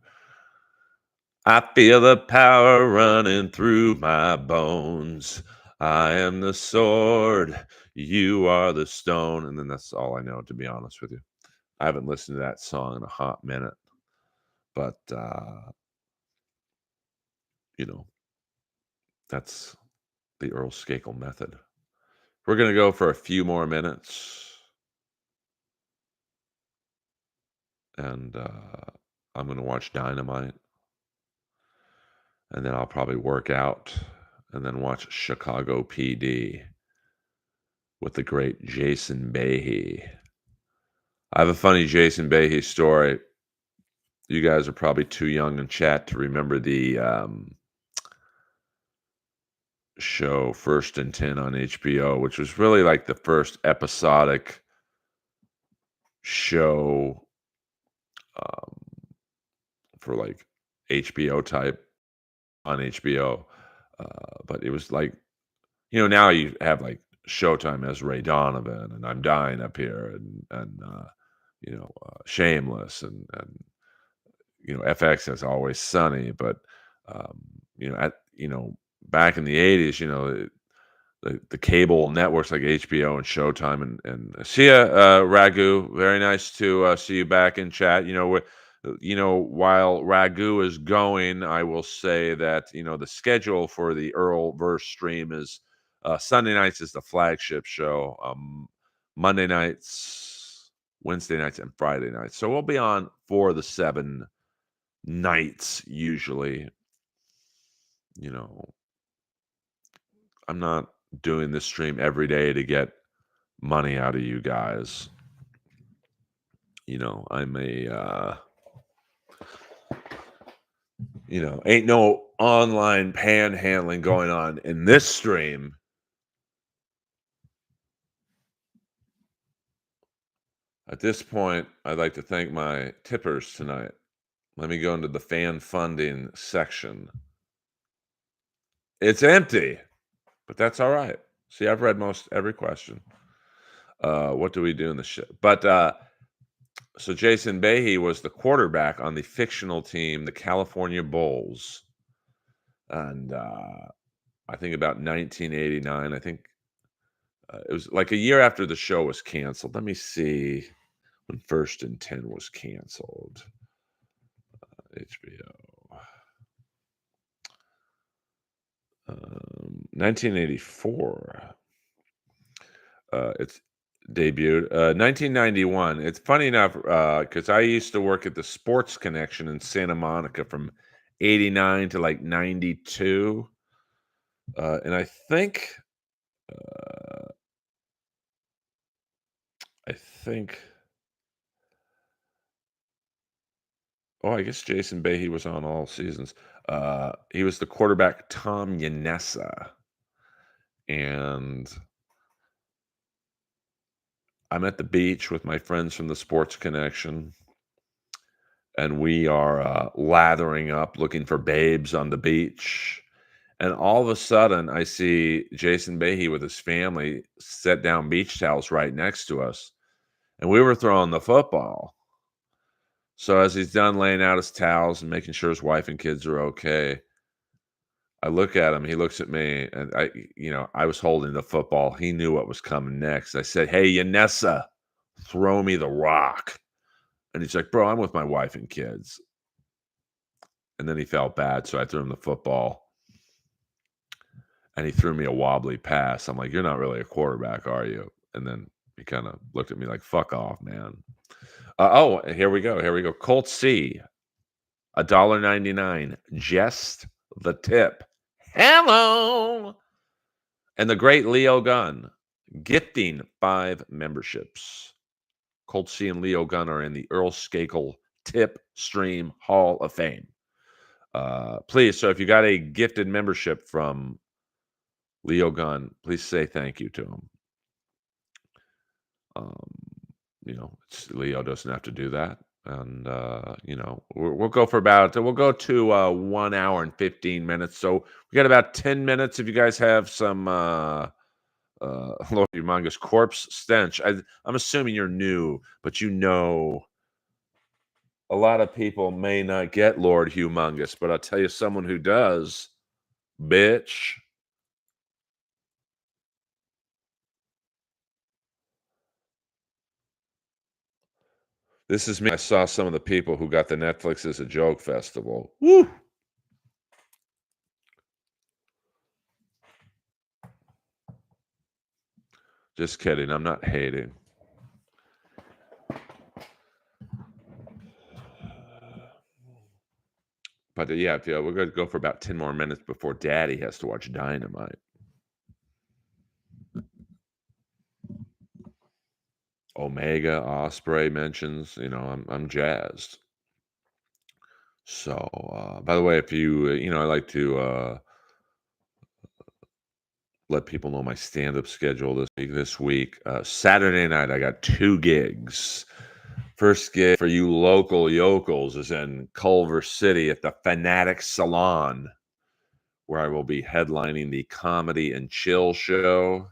I feel the power running through my bones. I am the sword, you are the stone, and then that's all I know, to be honest with you. I haven't listened to that song in a hot minute, but you know, that's the Earl Skakel method. We're gonna go for a few more minutes, and I'm gonna watch Dynamite, and then I'll probably work out, and then watch Chicago PD with the great Jason Behe. I have a funny Jason Behe story. You guys are probably too young in chat to remember the show First and 10 on HBO, which was really like the first episodic show um, for like HBO type on HBO. But it was like, now you have like Showtime as Ray Donovan and I'm Dying Up Here and Shameless and FX as Always Sunny. But, um, back in the 80s, the cable networks like HBO and Showtime and see ya, Ragu. Very nice to see you back in chat. While Ragu is going, I will say that the schedule for the Earlverse stream is Sunday nights is the flagship show. Monday nights, Wednesday nights, and Friday nights. So we'll be on for the 7 nights usually. I'm not doing this stream every day to get money out of you guys. I'm ain't no online panhandling going on in this stream. At this point, I'd like to thank my tippers tonight. Let me go into the fan funding section. It's empty, but that's all right. See, I've read most every question. What do we do in the show? But so Jason Behe was the quarterback on the fictional team, the California Bulls. And I think about 1989, I think it was like a year after the show was canceled. Let me see when First and 10 was canceled. HBO. 1984. It's debuted. 1991. It's funny enough because I used to work at the Sports Connection in Santa Monica from 89 to like 92. And I think I guess Jason Behe was on all seasons. He was the quarterback, Tom Yanessa. And I'm at the beach with my friends from the Sports Connection. And we are lathering up, looking for babes on the beach. And all of a sudden, I see Jason Behe with his family set down beach towels right next to us. And we were throwing the football. So as he's done laying out his towels and making sure his wife and kids are okay, I look at him. He looks at me, and I was holding the football. He knew what was coming next. I said, "Hey, Yanessa, throw me the rock." And he's like, "Bro, I'm with my wife and kids." And then he felt bad, so I threw him the football, and he threw me a wobbly pass. I'm like, "You're not really a quarterback, are you?" And then he kind of looked at me like, "Fuck off, man." Here we go. Here we go. Colt C, $1.99. Just the tip. Hello. And the great Leo Gunn, gifting 5 memberships. Colt C and Leo Gunn are in the Earl Skakel Tip Stream Hall of Fame. Please, so if you got a gifted membership from Leo Gunn, please say thank you to him. Leo doesn't have to do that. And, we'll go to 1 hour and 15 minutes. So we got about 10 minutes. If you guys have some Lord Humongous Corpse Stench, I'm assuming you're new, but a lot of people may not get Lord Humongous, but I'll tell you someone who does, bitch. This is me. I saw some of the people who got the Netflix as a Joke Festival. Woo! Just kidding. I'm not hating. But yeah, we're going to go for about 10 more minutes before Daddy has to watch Dynamite. Omega, Osprey mentions, I'm jazzed. So, by the way, if you, I like to let people know my stand-up schedule this week. Saturday night, I got 2 gigs. First gig for you local yokels is in Culver City at the Fanatic Salon, where I will be headlining the Comedy and Chill show.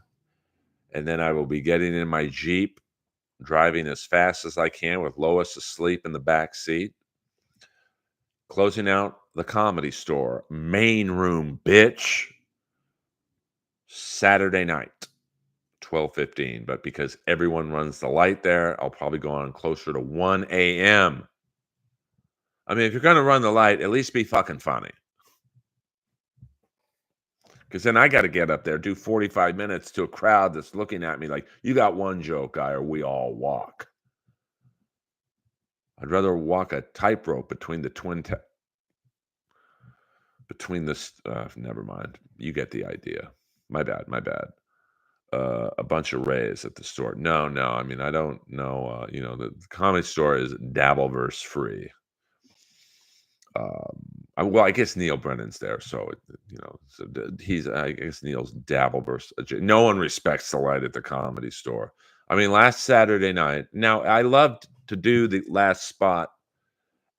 And then I will be getting in my Jeep, driving as fast as I can with Lois asleep in the back seat. Closing out the Comedy Store, main room, bitch. Saturday night, 12:15. But because everyone runs the light there, I'll probably go on closer to 1 a.m. I mean, if you're going to run the light, at least be fucking funny. Because then I got to get up there, do 45 minutes to a crowd that's looking at me like, you got one joke, guy, or we all walk. I'd rather walk a tightrope between the never mind. You get the idea. My bad. A bunch of rays at the store. No. I mean, I don't know. The Comedy Store is Dabbleverse free. I guess Neil Brennan's there, so he's. I guess Neil's Dabbleverse. No one respects the light at the Comedy Store. I mean, last Saturday night. Now, I loved to do the last spot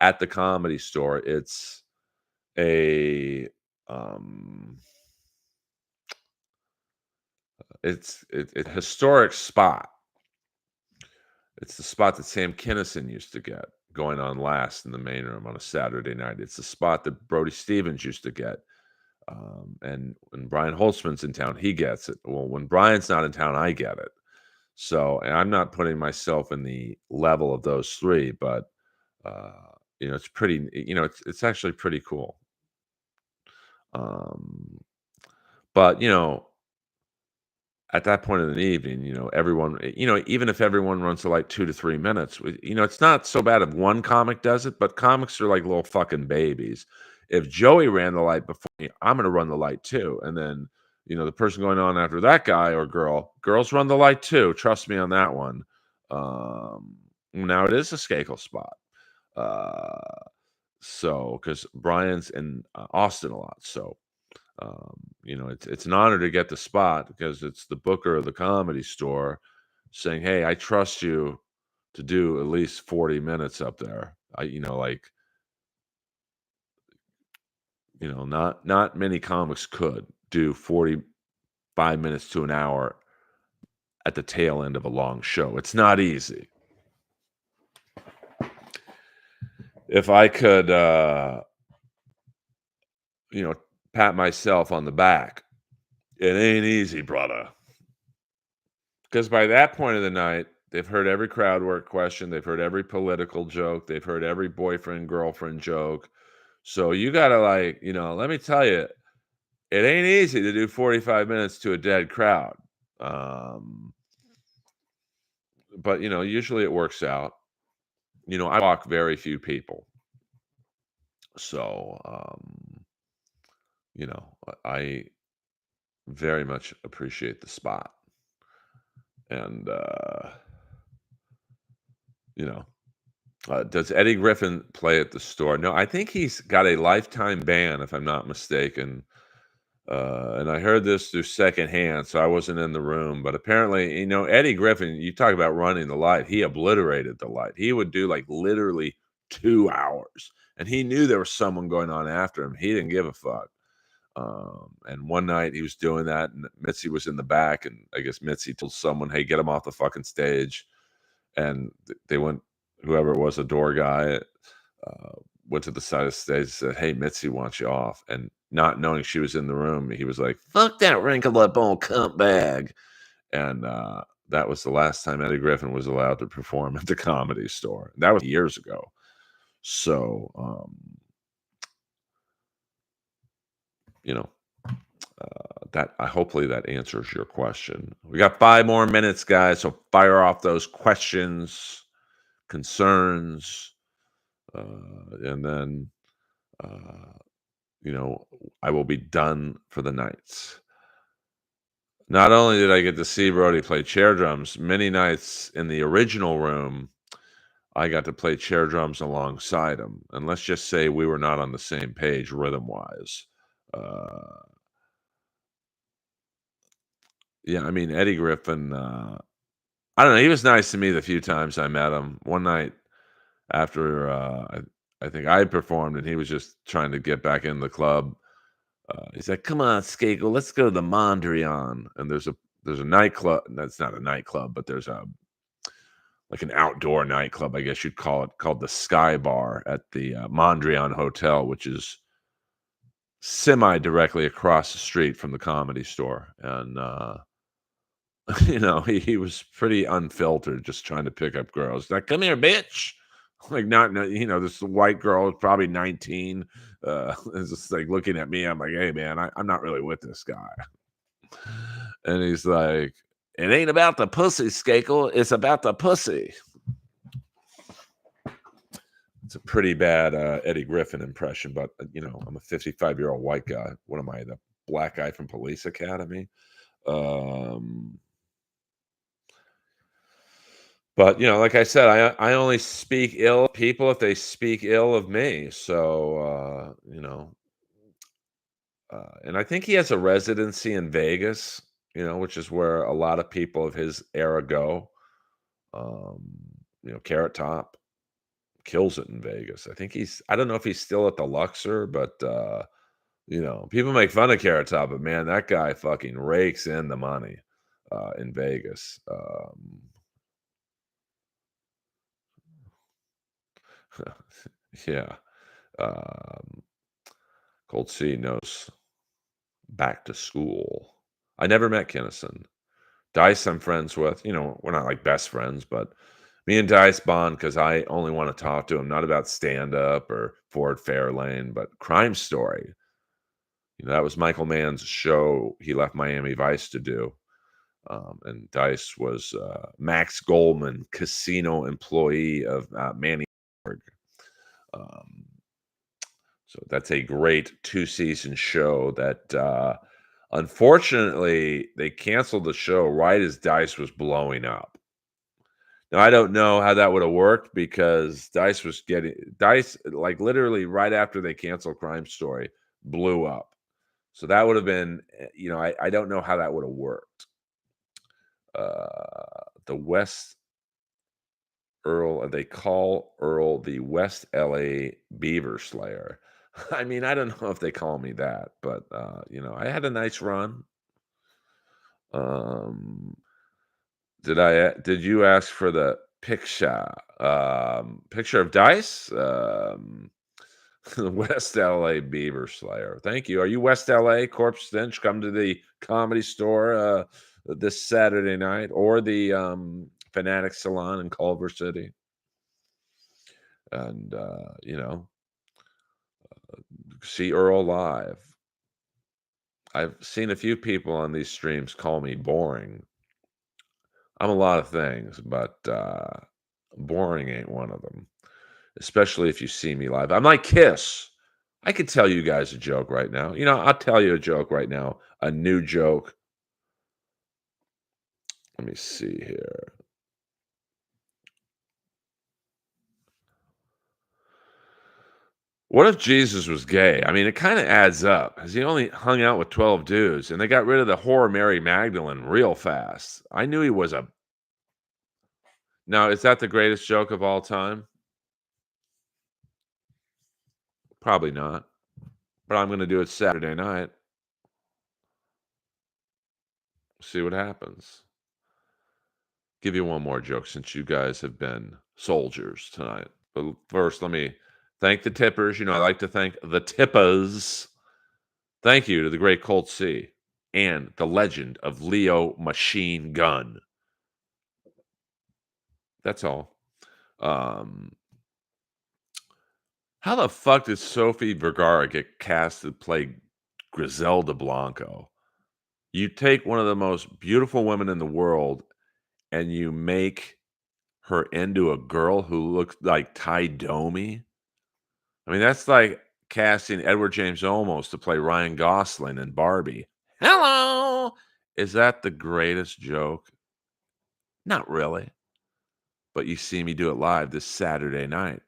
at the Comedy Store. It's a it's a historic spot. It's the spot that Sam Kinison used to get going on last in the main room on a Saturday night. It's the spot that Brody Stevens used to get. And when Brian Holtzman's in town, he gets it. Well, when Brian's not in town, I get it. So, and I'm not putting myself in the level of those 3, but it's pretty. It's actually pretty cool. But at that point in the evening, everyone, even if everyone runs to like 2 to 3 minutes, it's not so bad if one comic does it, but comics are like little fucking babies. If Joey ran the light before me, I'm going to run the light too. And then, the person going on after that guy or girls run the light too. Trust me on that one. Now it is a Skakel spot. So, because Brian's in Austin a lot. So, it's an honor to get the spot because it's the booker of the Comedy Store saying, "Hey, I trust you to do at least 40 minutes up there." Not many comics could do 45 minutes to an hour at the tail end of a long show. It's not easy. If I could, pat myself on the back, it ain't easy, brother. Because by that point of the night, they've heard every crowd work question. They've heard every political joke. They've heard every boyfriend, girlfriend joke. So you got to let me tell you, it ain't easy to do 45 minutes to a dead crowd. But, usually it works out. I walk very few people. So, I very much appreciate the spot. And, does Eddie Griffin play at the store? No, I think he's got a lifetime ban, if I'm not mistaken. And I heard this through secondhand, so I wasn't in the room. But apparently, Eddie Griffin, you talk about running the light. He obliterated the light. He would do like literally 2 hours. And he knew there was someone going on after him. He didn't give a fuck. And one night he was doing that, and Mitzi was in the back. And I guess Mitzi told someone, "Hey, get him off the fucking stage." And they went, whoever it was, a door guy, went to the side of the stage and said, "Hey, Mitzi wants you off." And not knowing she was in the room, he was like, "Fuck that wrinkled up old cunt bag." And that was the last time Eddie Griffin was allowed to perform at the Comedy Store. That was years ago. So, That I hopefully that answers your question. We got 5 more minutes, guys, so fire off those questions, concerns, and then, uh, you know, I will be done for the night. Not only did I get to see Brody play chair drums, many nights in the original room, I got to play chair drums alongside him, and let's just say we were not on the same page rhythm-wise. Uh, yeah, I mean, Eddie Griffin, I don't know, he was nice to me the few times I met him. One night after, I think I performed and he was just trying to get back in the club, he's like, "Come on, Skakel, let's go to the Mondrian." And there's a nightclub that's not a nightclub, but there's a like an outdoor nightclub, I guess you'd call it, called the Sky Bar at the, Mondrian Hotel, which is semi directly across the street from the Comedy Store, and, he was pretty unfiltered, just trying to pick up girls. Like, "Come here, bitch." Like, not no this white girl, probably 19, is just, like, looking at me. I'm like, "Hey, man, I'm not really with this guy." And he's like, "It ain't about the pussy, Skakel, it's about the pussy." It's a pretty bad, Eddie Griffin impression, but, I'm a 55-year-old white guy. What am I, the black guy from Police Academy? Um But, like I said, I only speak ill of people if they speak ill of me. So, and I think he has a residency in Vegas, which is where a lot of people of his era go. Um, Carrot Top kills it in Vegas. I don't know if he's still at the Luxor, but, people make fun of Carrot Top, but man, that guy fucking rakes in the money, in Vegas. Yeah. Um, Cold C knows back to school. I never met Kinnison. Dice, I'm friends with. We're not like best friends, but me and Dice bond because I only want to talk to him, not about stand up or Ford Fairlane, but Crime Story. That was Michael Mann's show he left Miami Vice to do. And Dice was Max Goldman, casino employee of Manny. Um, So that's a great two-season show that, unfortunately, they canceled the show right as Dice was blowing up. Now, I don't know how that would have worked because Dice, like, literally right after they canceled Crime Story, blew up. So that would have been, I don't know how that would have worked. The West they call Earl the West LA Beaver Slayer. I mean, I don't know if they call me that, but I had a nice run. Um, did you ask for the picture? Picture of Dice? West LA Beaver Slayer. Thank you. Are you West LA Corpse Stench? Come to the Comedy Store this Saturday night, or the Fanatic Salon in Culver City. And see Earl live. I've seen a few people on these streams call me boring. I'm a lot of things, but boring ain't one of them. Especially if you see me live. I'm like Kiss. I could tell you guys a joke right now. I'll tell you a joke right now. A new joke. Let me see here. What if Jesus was gay? I mean, it kind of adds up because he only hung out with 12 dudes and they got rid of the whore Mary Magdalene real fast. I knew he was a. Now, is that the greatest joke of all time? Probably not. But I'm going to do it Saturday night. See what happens. Give you one more joke since you guys have been soldiers tonight. But first, let me thank the tippers. I like to thank the tippers. Thank you to the great Colt C and the legend of Leo Machine Gun. That's all. Um, how the fuck did Sophie Vergara get cast to play Griselda Blanco. You take one of the most beautiful women in the world and you make her into a girl who looks like Ty Domi. I mean, that's like casting Edward James Olmos to play Ryan Gosling in Barbie. Hello! Is that the greatest joke? Not really. But you see me do it live this Saturday night.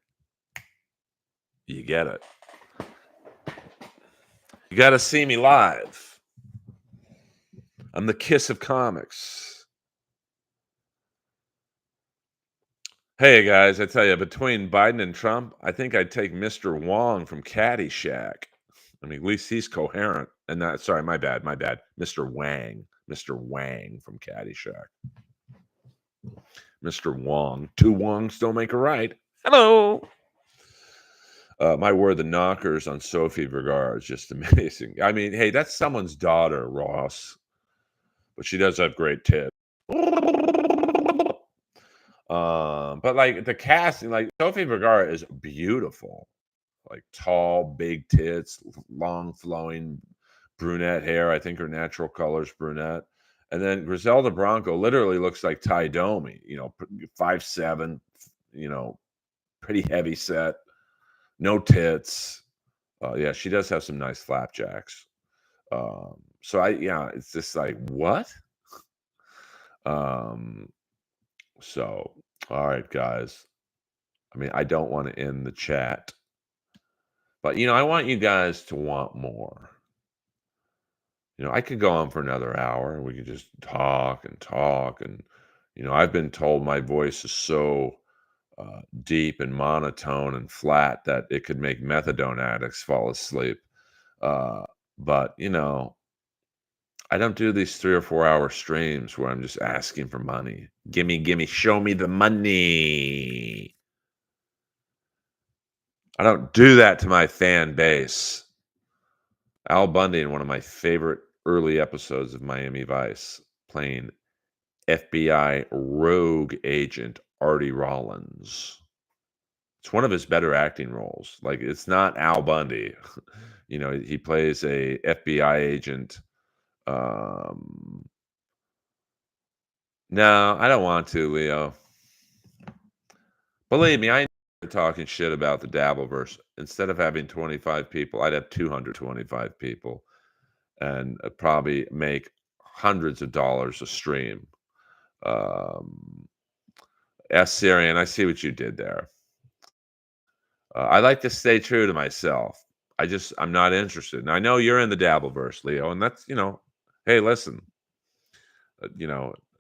You get it. You got to see me live. I'm the kiss of comics. Hey, guys, I tell you, between Biden and Trump, I think I'd take Mr. Wong from Caddyshack. I mean, at least he's coherent. And that, sorry, my bad. Mr. Wang. Mr. Wang from Caddyshack. Mr. Wong. Two Wongs don't make a right. Hello. My word, the knockers on Sophie Vergara is just amazing. I mean, hey, that's someone's daughter, Ross. But she does have great tits. But like the casting, like Sophie Vergara is beautiful. Like tall, big tits, long flowing brunette hair. I think her natural color is brunette. And then Griselda Blanco literally looks like Ty Domi, 5'7", pretty heavy set, no tits. Yeah, she does have some nice flapjacks. It's just like, what? So, all right, guys. I mean, I don't want to end the chat, but I want you guys to want more. I could go on for another hour and we could just talk and talk. And, I've been told my voice is so deep and monotone and flat that it could make methadone addicts fall asleep. But, I don't do these 3 or 4 hour streams where I'm just asking for money. Gimme, show me the money. I don't do that to my fan base. Al Bundy in one of my favorite early episodes of Miami Vice, playing FBI rogue agent Artie Rollins. It's one of his better acting roles. Like, it's not Al Bundy. He plays a FBI agent. No, I don't want to, Leo. Believe me, I ain't talking shit about the Dabbleverse. Instead of having 25 people, I'd have 225 people and probably make hundreds of dollars a stream. S. Syrian, I see what you did there. I like to stay true to myself. I'm not interested. And I know you're in the Dabbleverse, Leo, and that's, hey, listen,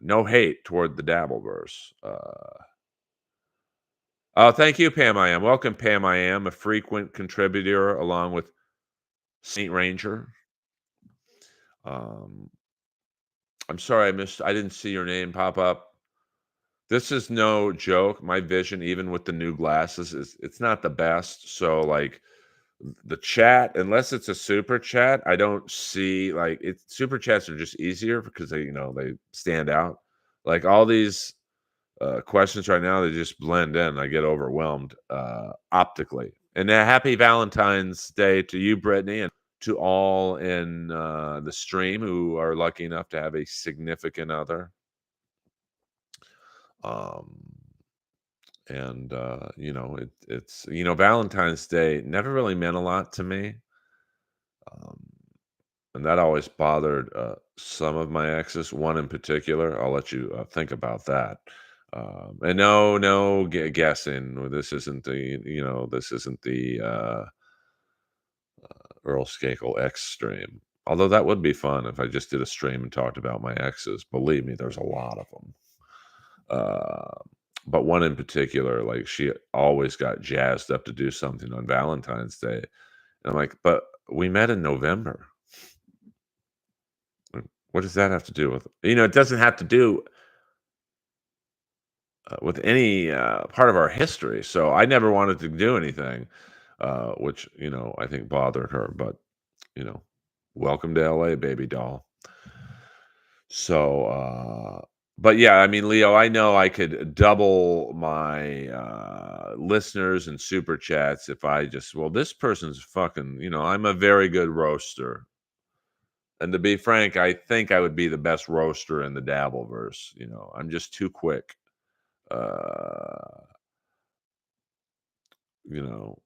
no hate toward the Dabbleverse. Oh, thank you, Pam I Am. Welcome, Pam I Am, a frequent contributor along with Saint Ranger. I'm sorry I didn't see your name pop up. This is no joke. My vision, even with the new glasses, it's not the best. So like the chat, unless it's a super chat, I don't see super chats are just easier because they stand out. Like all these questions right now, they just blend in. I get overwhelmed optically. And happy Valentine's Day to you, Brittany, and to all in the stream who are lucky enough to have a significant other. It's Valentine's Day never really meant a lot to me. And that always bothered some of my exes, one in particular. I'll let you think about that. And no guessing. This isn't the Earl Skakel X stream. Although that would be fun if I just did a stream and talked about my exes. Believe me, there's a lot of them. But one in particular, like she always got jazzed up to do something on Valentine's Day. And I'm like, but we met in November. What does that have to do with it? It doesn't have to do with any part of our history. So I never wanted to do anything, which, I think bothered her. But, welcome to LA, baby doll. So, but yeah, I mean, Leo, I know I could double my listeners and super chats if I this person's fucking, I'm a very good roaster. And to be frank, I think I would be the best roaster in the Dabbleverse. I'm just too quick. Uh, you know,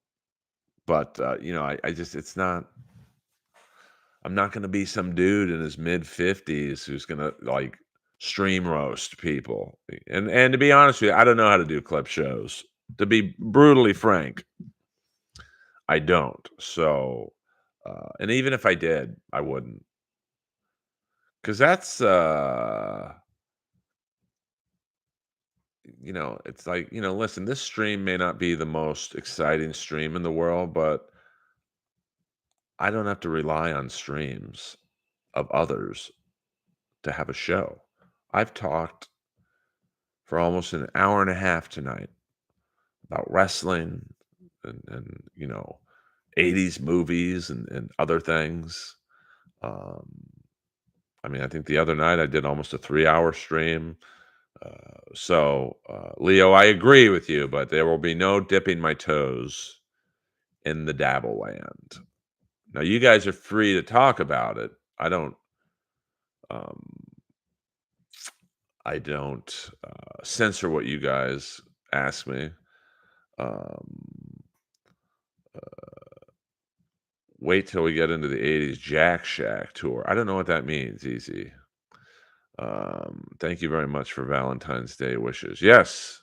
but I just I'm not gonna be some dude in his mid-50s who's gonna like stream roast people. And to be honest with you, I don't know how to do clip shows. To be brutally frank, I don't. So and even if I did, I wouldn't. Because that's it's like, listen, this stream may not be the most exciting stream in the world, but I don't have to rely on streams of others to have a show. I've talked for almost an hour and a half tonight about wrestling and 80s movies and other things. Um, I mean, I think the other night I did almost a 3-hour stream. Leo, I agree with you, but there will be no dipping my toes in the dabble land. Now, you guys are free to talk about it. Um, I don't censor what you guys ask me. Um, Wait till we get into the 80s Jack Shack tour. I don't know what that means, Easy. Thank you very much for Valentine's Day wishes. Yes.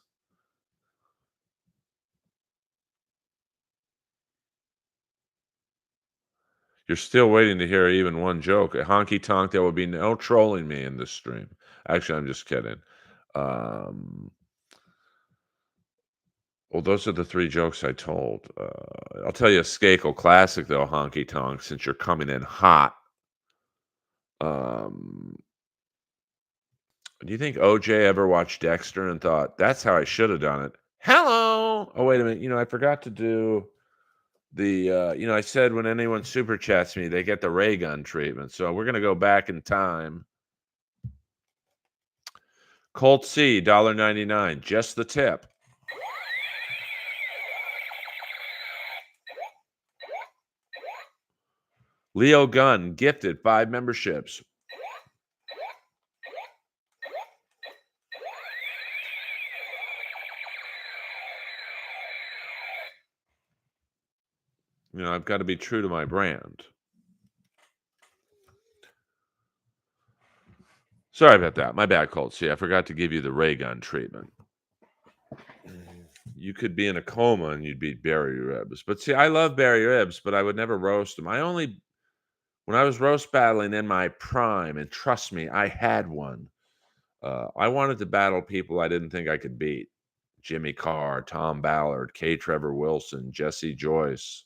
You're still waiting to hear even one joke. A honky tonk, there will be no trolling me in this stream. Actually, I'm just kidding. Um, well, those are the 3 jokes I told. I'll tell you a Skakel classic, though, honky tonk, since you're coming in hot. Um, do you think OJ ever watched Dexter and thought, that's how I should have done it? Hello. Oh, wait a minute. I forgot to do I said when anyone super chats me, they get the ray gun treatment. So we're going to go back in time. Colt C, $1.99, just the tip. Leo Gunn gifted 5 memberships. I've got to be true to my brand. Sorry about that. My bad, Colt C. I forgot to give you the ray gun treatment. You could be in a coma and you'd beat Barry Ribs. But see, I love Barry Ribs, but I would never roast him. When I was roast battling in my prime, and trust me, I had one. I wanted to battle people I didn't think I could beat. Jimmy Carr, Tom Ballard, K. Trevor Wilson, Jesse Joyce.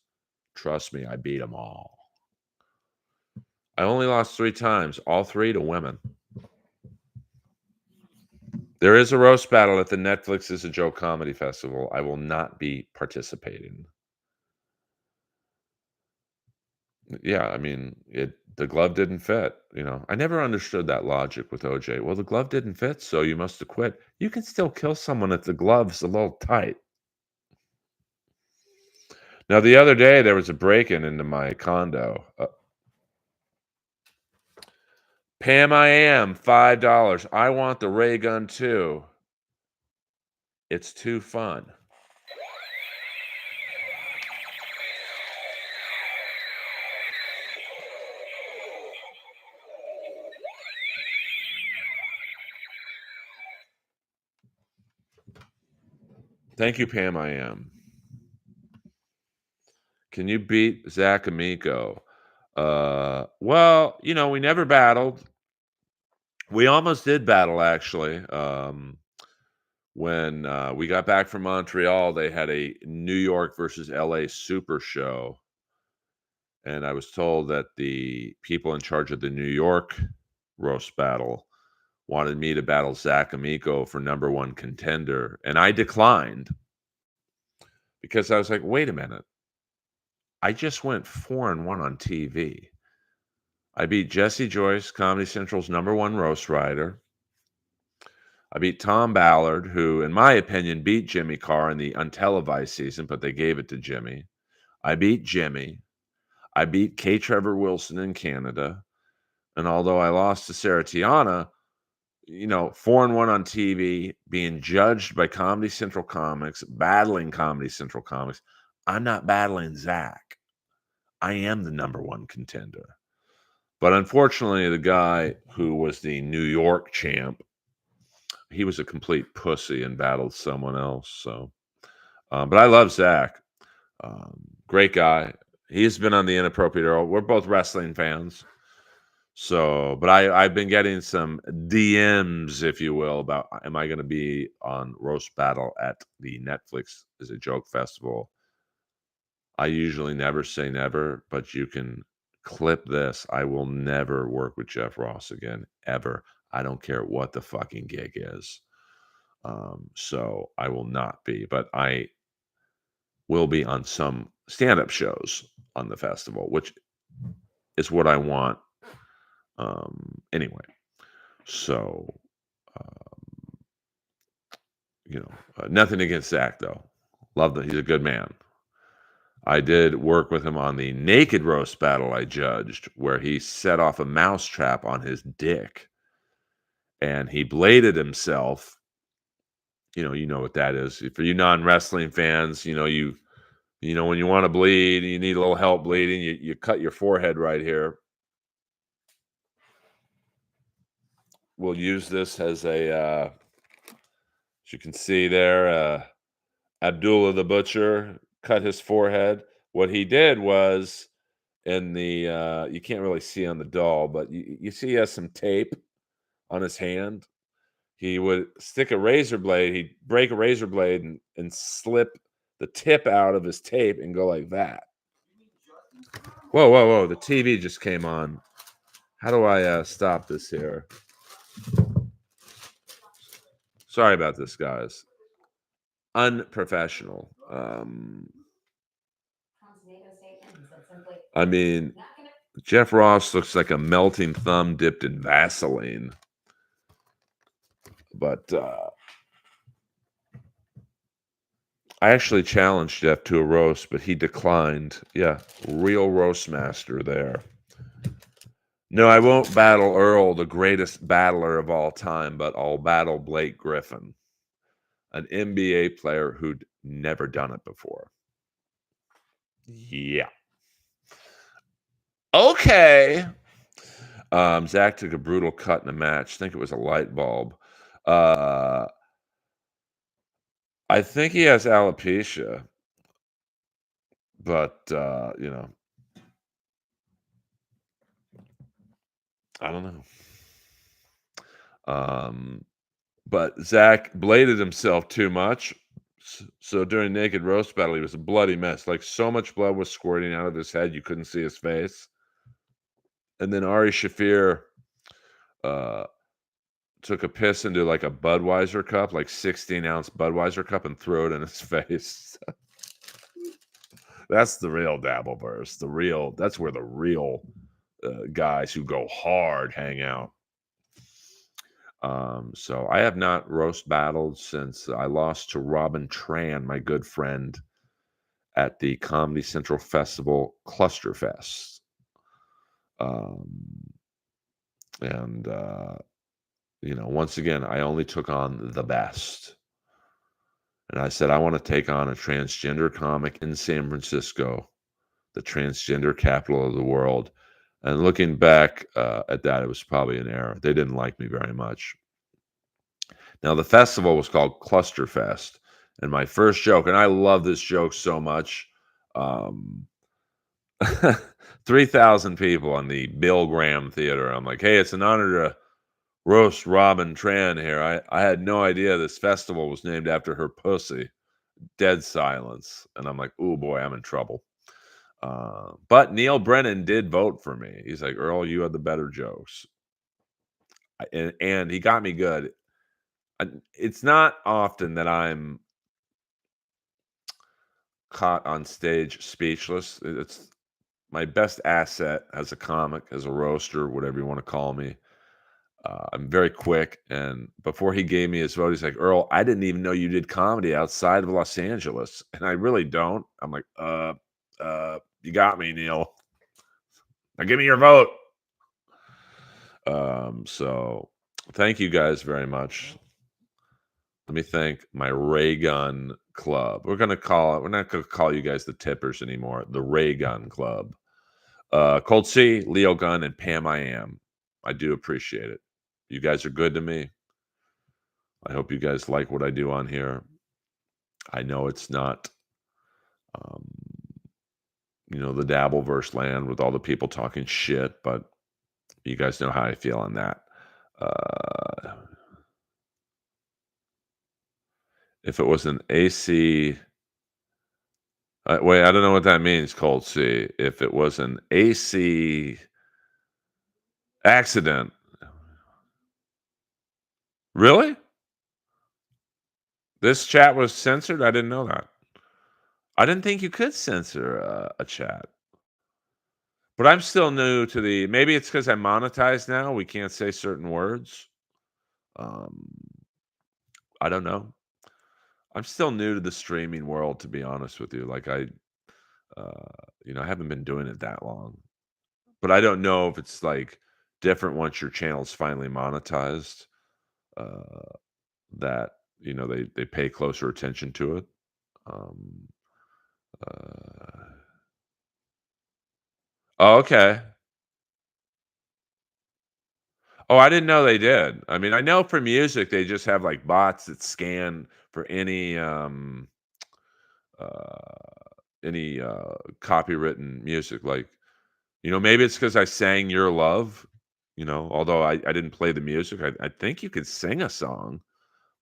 Trust me, I beat them all. I only lost 3 times, all 3 to women. There is a roast battle at the Netflix is a Joke Comedy Festival. I will not be participating. Yeah, I mean, the glove didn't fit. I never understood that logic with OJ. Well, the glove didn't fit, so you must have quit. You can still kill someone if the glove's a little tight. Now, the other day, there was a break-in into my condo. Pam, I am $5. I want the ray gun too. It's too fun. Thank you, Pam, I am. Can you beat Zach Amico? Well, we never battled. We almost did battle, actually. When we got back from Montreal, they had a New York versus LA Super Show. And I was told that the people in charge of the New York roast battle wanted me to battle Zach Amico for #1 contender. And I declined because I was like, wait a minute. I just went 4-1 on TV. I beat Jesse Joyce, Comedy Central's #1 roast writer. I beat Tom Ballard, who, in my opinion, beat Jimmy Carr in the untelevised season, but they gave it to Jimmy. I beat Jimmy. I beat K. Trevor Wilson in Canada. And although I lost to Sarah Tiana, 4-1 on TV, being judged by Comedy Central Comics, battling Comedy Central Comics, I'm not battling Zach. I am the number one contender. But unfortunately, the guy who was the New York champ, he was a complete pussy and battled someone else. So, but I love Zach. Great guy. He's been on the Inappropriate Earl. We're both wrestling fans. So, but I've been getting some DMs, if you will, about am I going to be on Roast Battle at the Netflix Is a Joke Festival? I usually never say never, but you can clip this. I will never work with Jeff Ross again, ever. I don't care what the fucking gig is. So I will not be, but I will be on some stand-up shows on the festival, which is what I want. Anyway, so nothing against Zach though. Love that he's a good man. I did work with him on the naked roast battle I judged, where he set off a mousetrap on his dick, and he bladed himself. You know what that is. For you non-wrestling fans, when you want to bleed, you need a little help bleeding. You cut your forehead right here. We'll use this as a, as you can see there, Abdullah the Butcher cut his forehead. What he did was, in the you can't really see on the doll, but you see he has some tape on his hand. He would stick a razor blade, he'd break a razor blade and slip the tip out of his tape and go like that. Whoa, whoa, whoa, the TV just came on. How do I stop this here? Sorry about this, guys. Unprofessional. I mean, Jeff Ross looks like a melting thumb dipped in Vaseline. But I actually challenged Jeff to a roast, but he declined. Yeah, real roast master there. No, I won't battle Earl, the greatest battler of all time, but I'll battle Blake Griffin, an NBA player who'd never done it before. Yeah. Okay. Zach took a brutal cut in the match. I think it was a light bulb. I think he has alopecia, but I don't know. But Zach bladed himself too much. So during Naked Roast Battle, he was a bloody mess. Like, so much blood was squirting out of his head, you couldn't see his face. And then Ari Shaffir took a piss into like a Budweiser cup, like 16-ounce Budweiser cup, and threw it in his face. That's the real Dabbleverse. That's where the real guys who go hard hang out. So I have not roast battled since I lost to Robin Tran, my good friend, at the Comedy Central Festival Clusterfest. And once again, I only took on the best. And I said, I want to take on a transgender comic in San Francisco, the transgender capital of the world. And looking back at that, it was probably an error. They didn't like me very much. Now, the festival was called Clusterfest. And my first joke, and I love this joke so much, 3,000 people on the Bill Graham Theater. I'm like, hey, it's an honor to roast Robin Tran here. I had no idea this festival was named after her pussy. Dead silence. And I'm like, oh boy, I'm in trouble. But Neil Brennan did vote for me. He's like, Earl, you had the better jokes. And he got me good. It's not often that I'm caught on stage speechless. It's my best asset as a comic, as a roaster, whatever you want to call me. I'm very quick. And before he gave me his vote, he's like, Earl, I didn't even know you did comedy outside of Los Angeles. And I really don't. I'm like, you got me, Neil. Now give me your vote. So thank you guys very much. Let me thank my Ray Gun Club. We're not gonna call you guys the tippers anymore. The Ray Gun Club. Cold C, Leo Gunn, and Pam I Am. I do appreciate it. You guys are good to me. I hope you guys like what I do on here. I know it's not, um, the Dabbleverse land with all the people talking shit, but you guys know how I feel on that. Uh, if it was an AC, wait, I don't know what that means, Cold C. If it was an AC accident, really? This chat was censored? I didn't know that. I didn't think you could censor a chat. But I'm still new to the maybe it's because 'cause I'm monetized now, we can't say certain words. Um, I don't know. I'm still new to the streaming world, to be honest with you. Like, I haven't been doing it that long. But I don't know if it's, like, different once your channel's finally monetized, uh, that, they pay closer attention to it. Um, uh Oh, okay. Oh, I didn't know they did. I mean, I know for music, they just have, like, bots that scan for copywritten music, like, maybe it's because I sang "Your Love," although I didn't play the music, I think you could sing a song,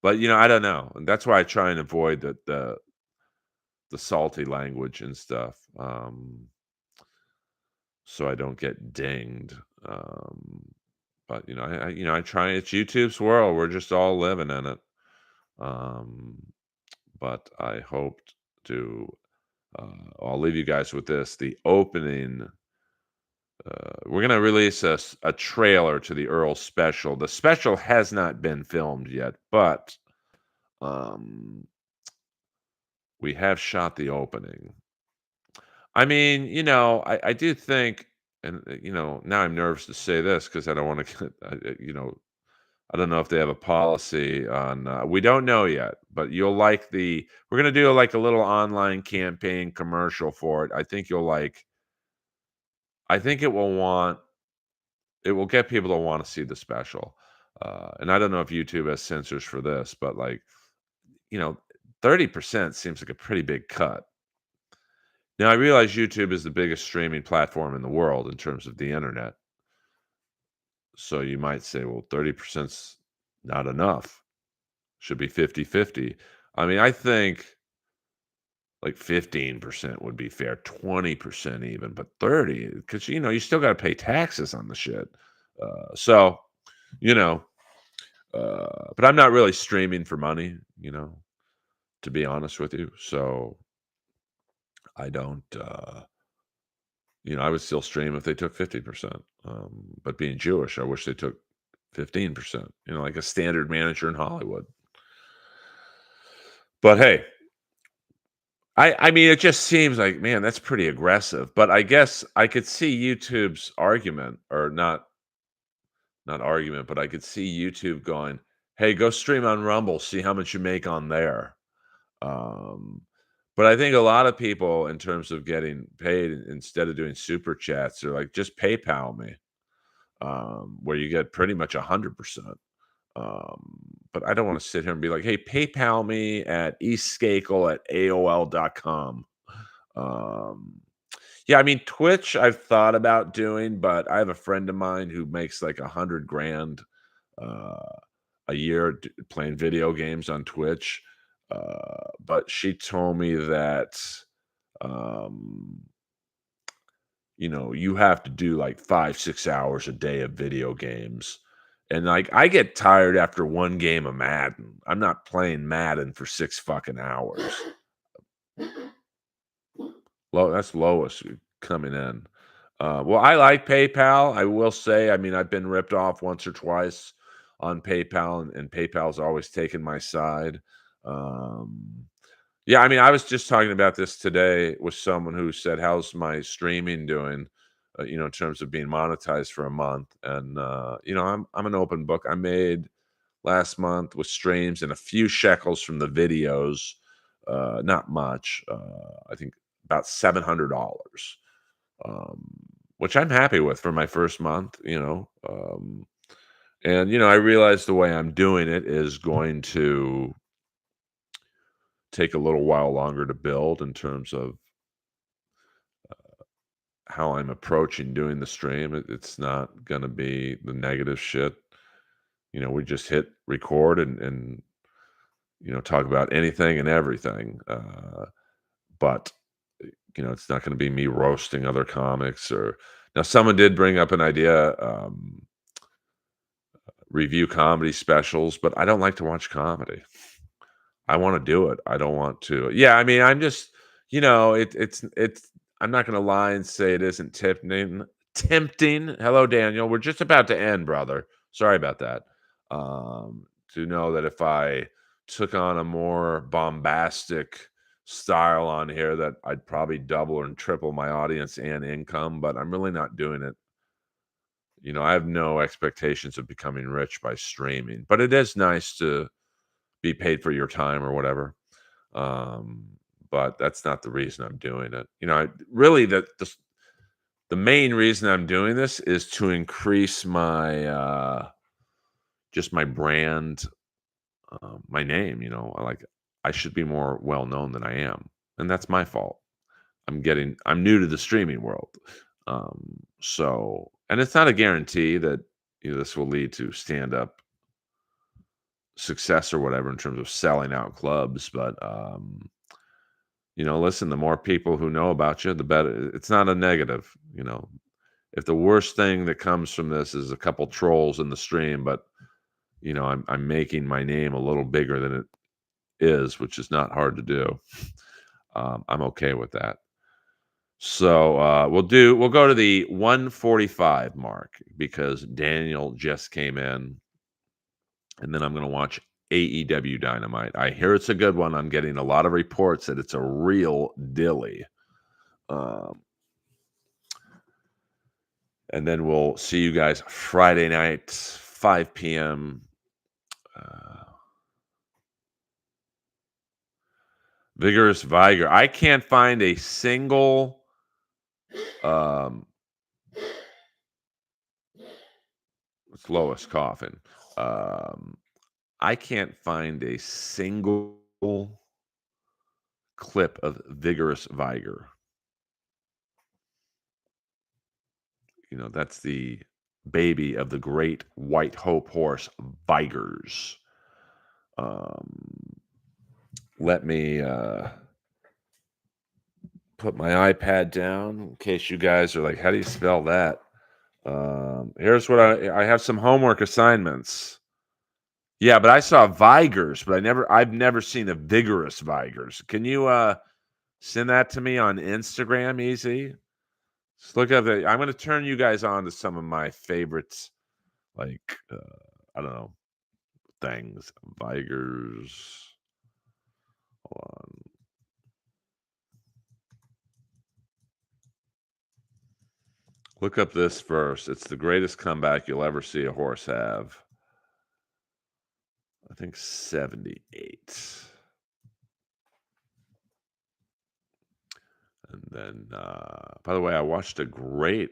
but, I don't know, and that's why I try and avoid the salty language and stuff, so I don't get dinged, but, I try it's YouTube's world, we're just all living in it, um, but I hoped to, I'll leave you guys with this, the opening we're gonna release a trailer to the Earl special. The special has not been filmed yet, but um, we have shot the opening. I mean, I do think, and now I'm nervous to say this because I don't want to get, I don't know if they have a policy on. We don't know yet, but you'll like the. We're gonna do like a little online campaign commercial for it. I think you'll like. I think it will get people to want to see the special. And I don't know if YouTube has censors for this, but like, you know, 30% seems like a pretty big cut. Now, I realize YouTube is the biggest streaming platform in the world in terms of the internet. So you might say, well, 30%'s not enough. Should be 50-50. I mean, I think like 15% would be fair, 20% even, but 30, because, you still got to pay taxes on the shit. So, you know, but I'm not really streaming for money, to be honest with you. So I don't, I would still stream if they took 50%. But being Jewish, I wish they took 15%, like a standard manager in Hollywood. But hey, I mean, it just seems like, man, that's pretty aggressive. But I guess I could see YouTube's argument, or not argument, but I could see YouTube going, hey, go stream on Rumble, see how much you make on there. Um, but I think a lot of people, in terms of getting paid, instead of doing super chats, they're like, just PayPal me, where you get pretty much 100%. But I don't want to sit here and be like, hey, PayPal me at eastskakel at AOL.com. Um, yeah, I mean, Twitch, I've thought about doing, but I have a friend of mine who makes like 100 grand uh, a year playing video games on Twitch. But she told me that, um, you have to do like 5-6 hours a day of video games. And like, I get tired after one game of Madden. I'm not playing Madden for 6 fucking hours. That's Lois coming in. Well, I like PayPal. I will say, I mean, I've been ripped off once or twice on PayPal, and PayPal's always taken my side. Um, yeah, I mean, I was just talking about this today with someone who said, "How's my streaming doing?" in terms of being monetized for a month. And I'm an open book. I made last month with streams and a few shekels from the videos, not much. I think about $700, um, which I'm happy with for my first month. And I realize the way I'm doing it is going to take a little while longer to build in terms of how I'm approaching doing the stream. It's not going to be the negative shit. We just hit record and talk about anything and everything. But it's not going to be me roasting other comics. Or now, someone did bring up an idea, review comedy specials, but I don't like to watch comedy. I want to do it. I don't want to. Yeah, I mean, I'm just, it's. I'm not going to lie and say it isn't tempting. Tempting. Hello, Daniel. We're just about to end, brother. Sorry about that. To know that if I took on a more bombastic style on here, that I'd probably double and triple my audience and income. But I'm really not doing it. I have no expectations of becoming rich by streaming. But it is nice to be paid for your time or whatever. Um, but that's not the reason I'm doing it. Really the main reason I'm doing this is to increase my just my brand, my name. I should be more well known than I am, and that's my fault. I'm new to the streaming world, and it's not a guarantee that this will lead to stand up success or whatever in terms of selling out clubs, but listen, the more people who know about you, the better. It's not a negative. If the worst thing that comes from this is a couple trolls in the stream, but I'm making my name a little bigger than it is, which is not hard to do. I'm okay with that. So we'll go to the 145 mark because Daniel just came in, and then I'm going to watch AEW Dynamite. I hear it's a good one. I'm getting a lot of reports that it's a real dilly. And then we'll see you guys Friday night, 5 p.m. Vigorous Viger. I can't find a single it's Lois coughing. I can't find a single clip of Vigorous Viger. That's the baby of the great White Hope horse, Vigers. Let me put my iPad down in case you guys are like, how do you spell that? Here's what I have some homework assignments. Yeah, but I saw Vigers, but I've never seen a Vigorous Vigers. Can you send that to me on Instagram, easy? Just look up I'm going to turn you guys on to some of my favorites, like I don't know, things. Vigers. Hold on. Look up this verse. It's the greatest comeback you'll ever see a horse have. I think 78. And then, by the way, I watched a great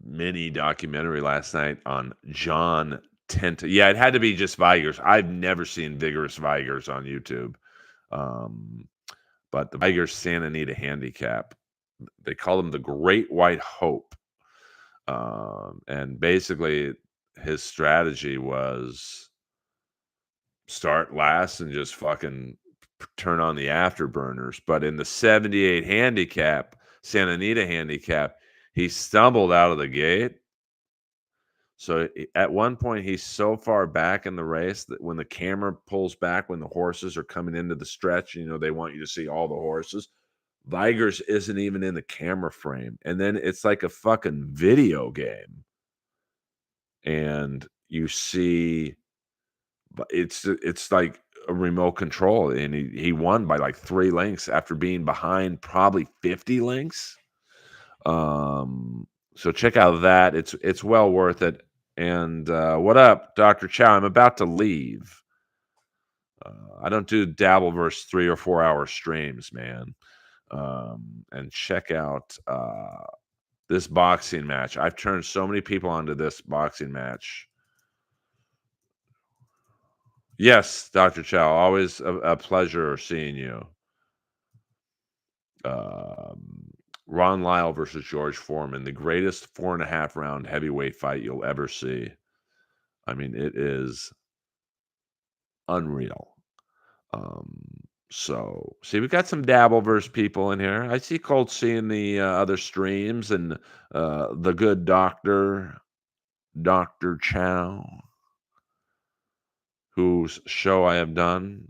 mini documentary last night on John Tenta. Yeah, it had to be just Vigers. I've never seen Vigorous Vigers on YouTube. But the Vigers Santa Anita Handicap, they call him the Great White Hope. And basically his strategy was start last and just fucking turn on the afterburners. But in the 78 handicap, Santa Anita handicap, he stumbled out of the gate. So at one point, he's so far back in the race that when the camera pulls back, when the horses are coming into the stretch, they want you to see all the horses. Vigers isn't even in the camera frame. And then it's like a fucking video game. And you see, it's like a remote control, and he won by like 3 links after being behind probably 50 links. So check out that. It's well worth it. And what up, Dr. Chow? I'm about to leave. I don't do Dabbleverse 3 or 4 hour streams, man. And check out this boxing match. I've turned so many people onto this boxing match. Yes, Dr. Chow, always a pleasure seeing you. Ron Lyle versus George Foreman, the greatest 4.5 round heavyweight fight you'll ever see. I mean, it is unreal. So see, we got some Dabbleverse people in here. I see Colt seeing the other streams and the good doctor, Dr. Chow, whose show I have done.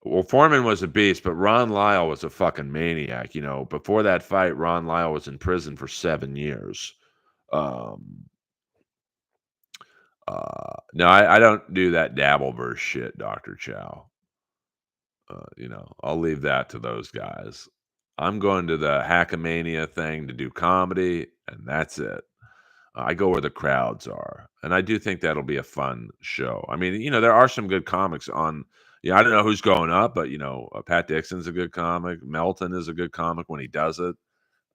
Well, Foreman was a beast, but Ron Lyle was a fucking maniac. You know, before that fight, Ron Lyle was in prison for 7 years. Um, no, I don't do that Dabbleverse shit, Dr. Chow. I'll leave that to those guys. I'm going to the Hackamania thing to do comedy, and that's it. I go where the crowds are, and I do think that'll be a fun show. I mean, there are some good comics on. Yeah, I don't know who's going up, but Pat Dixon's a good comic. Melton is a good comic when he does it,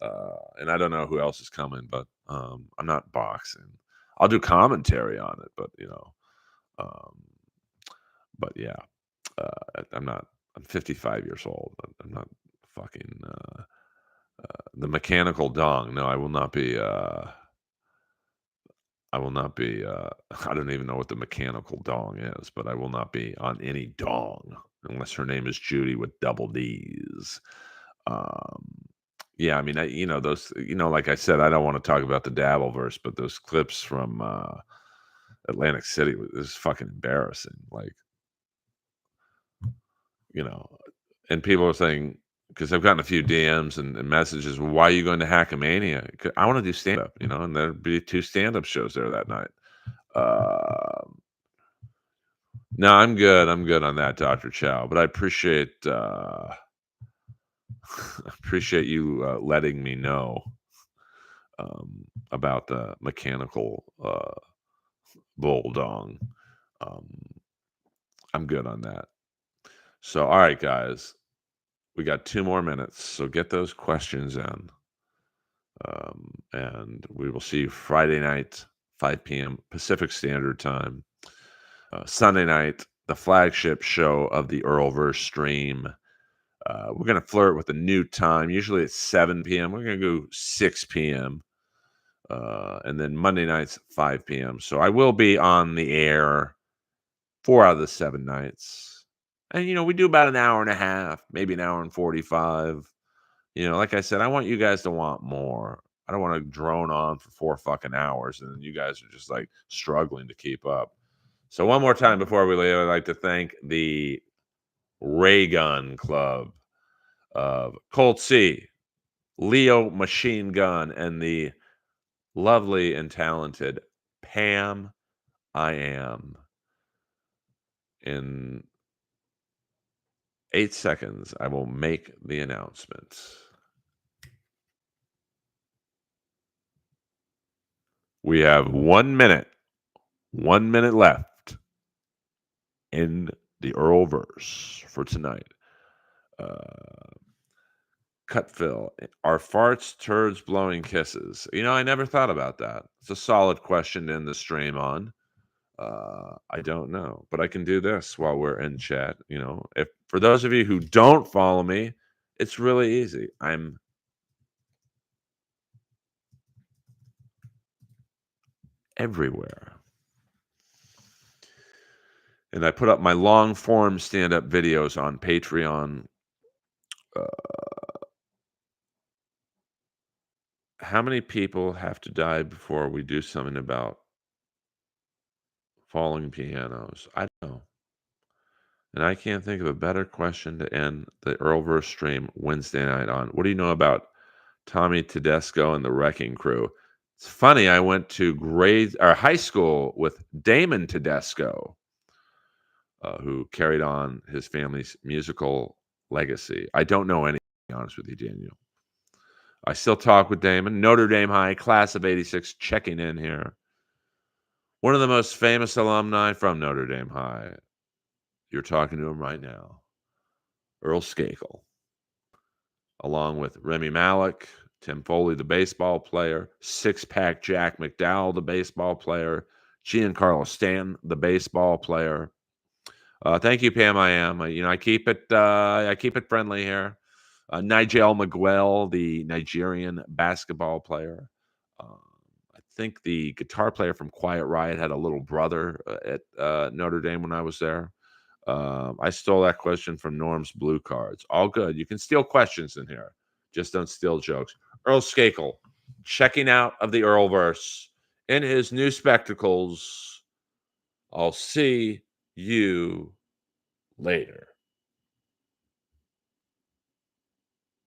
and I don't know who else is coming, but I'm not boxing. I'll do commentary on it, um, but yeah, I'm not. I'm 55 years old. I'm not fucking the mechanical dong. No, I will not be. I will not be. I don't even know what the mechanical dong is, but I will not be on any dong unless her name is Judy with double D's. Um, yeah, I mean, those. Like I said, I don't want to talk about the Dabbleverse, but those clips from Atlantic City was fucking embarrassing. Like, and people are saying, because I've gotten a few DMs and messages, well, why are you going to Hackamania? 'Cause I want to do stand up, and there'd be 2 stand up shows there that night. No, I'm good. I'm good on that, Dr. Chow. But I appreciate appreciate you letting me know about the mechanical bulldog. I'm good on that. So, all right, guys, we got 2 more minutes, so get those questions in. And we will see you Friday night, 5 p.m. Pacific Standard Time. Sunday night, the flagship show of the Earlverse stream. We're going to flirt with a new time. Usually it's 7 p.m. We're going to go 6 p.m. And then Monday nights, 5 p.m. So I will be on the air 4 out of the 7 nights. And, we do about an hour and a half, maybe an hour and 45. Like I said, I want you guys to want more. I don't want to drone on for 4 fucking hours and then you guys are just like struggling to keep up. So one more time before we leave, I'd like to thank the Ray Gun Club of Colt C, Leo Machine Gun, and the lovely and talented Pam I Am. In 8 seconds, I will make the announcement. We have 1 minute. 1 minute left in the Earlverse for tonight. Cutfill. Are farts, turds, blowing kisses? I never thought about that. It's a solid question to end the stream on. I don't know, but I can do this while we're in chat. If for those of you who don't follow me, it's really easy. I'm everywhere. And I put up my long form stand-up videos on Patreon. How many people have to die before we do something about falling pianos? I don't know. And I can't think of a better question to end the Earlverse stream Wednesday night on. What do you know about Tommy Tedesco and the Wrecking Crew? It's funny, I went to high school with Damon Tedesco. who carried on his family's musical legacy. I don't know any, to be honest with you, Daniel. I still talk with Damon. Notre Dame High, class of 86, checking in here. One of the most famous alumni from Notre Dame High. You're talking to him right now. Earl Skakel, along with Remy Malik, Tim Foley, the baseball player, Six-Pack Jack McDowell, the baseball player, Giancarlo Stanton, the baseball player. Thank you, Pam. I am. I keep it friendly here. Nigel Miguel, the Nigerian basketball player. I think the guitar player from Quiet Riot had a little brother at Notre Dame when I was there. I stole that question from Norm's Blue Cards. All good. You can steal questions in here. Just don't steal jokes. Earl Skakel, checking out of the Earlverse in his new spectacles. I'll see you later.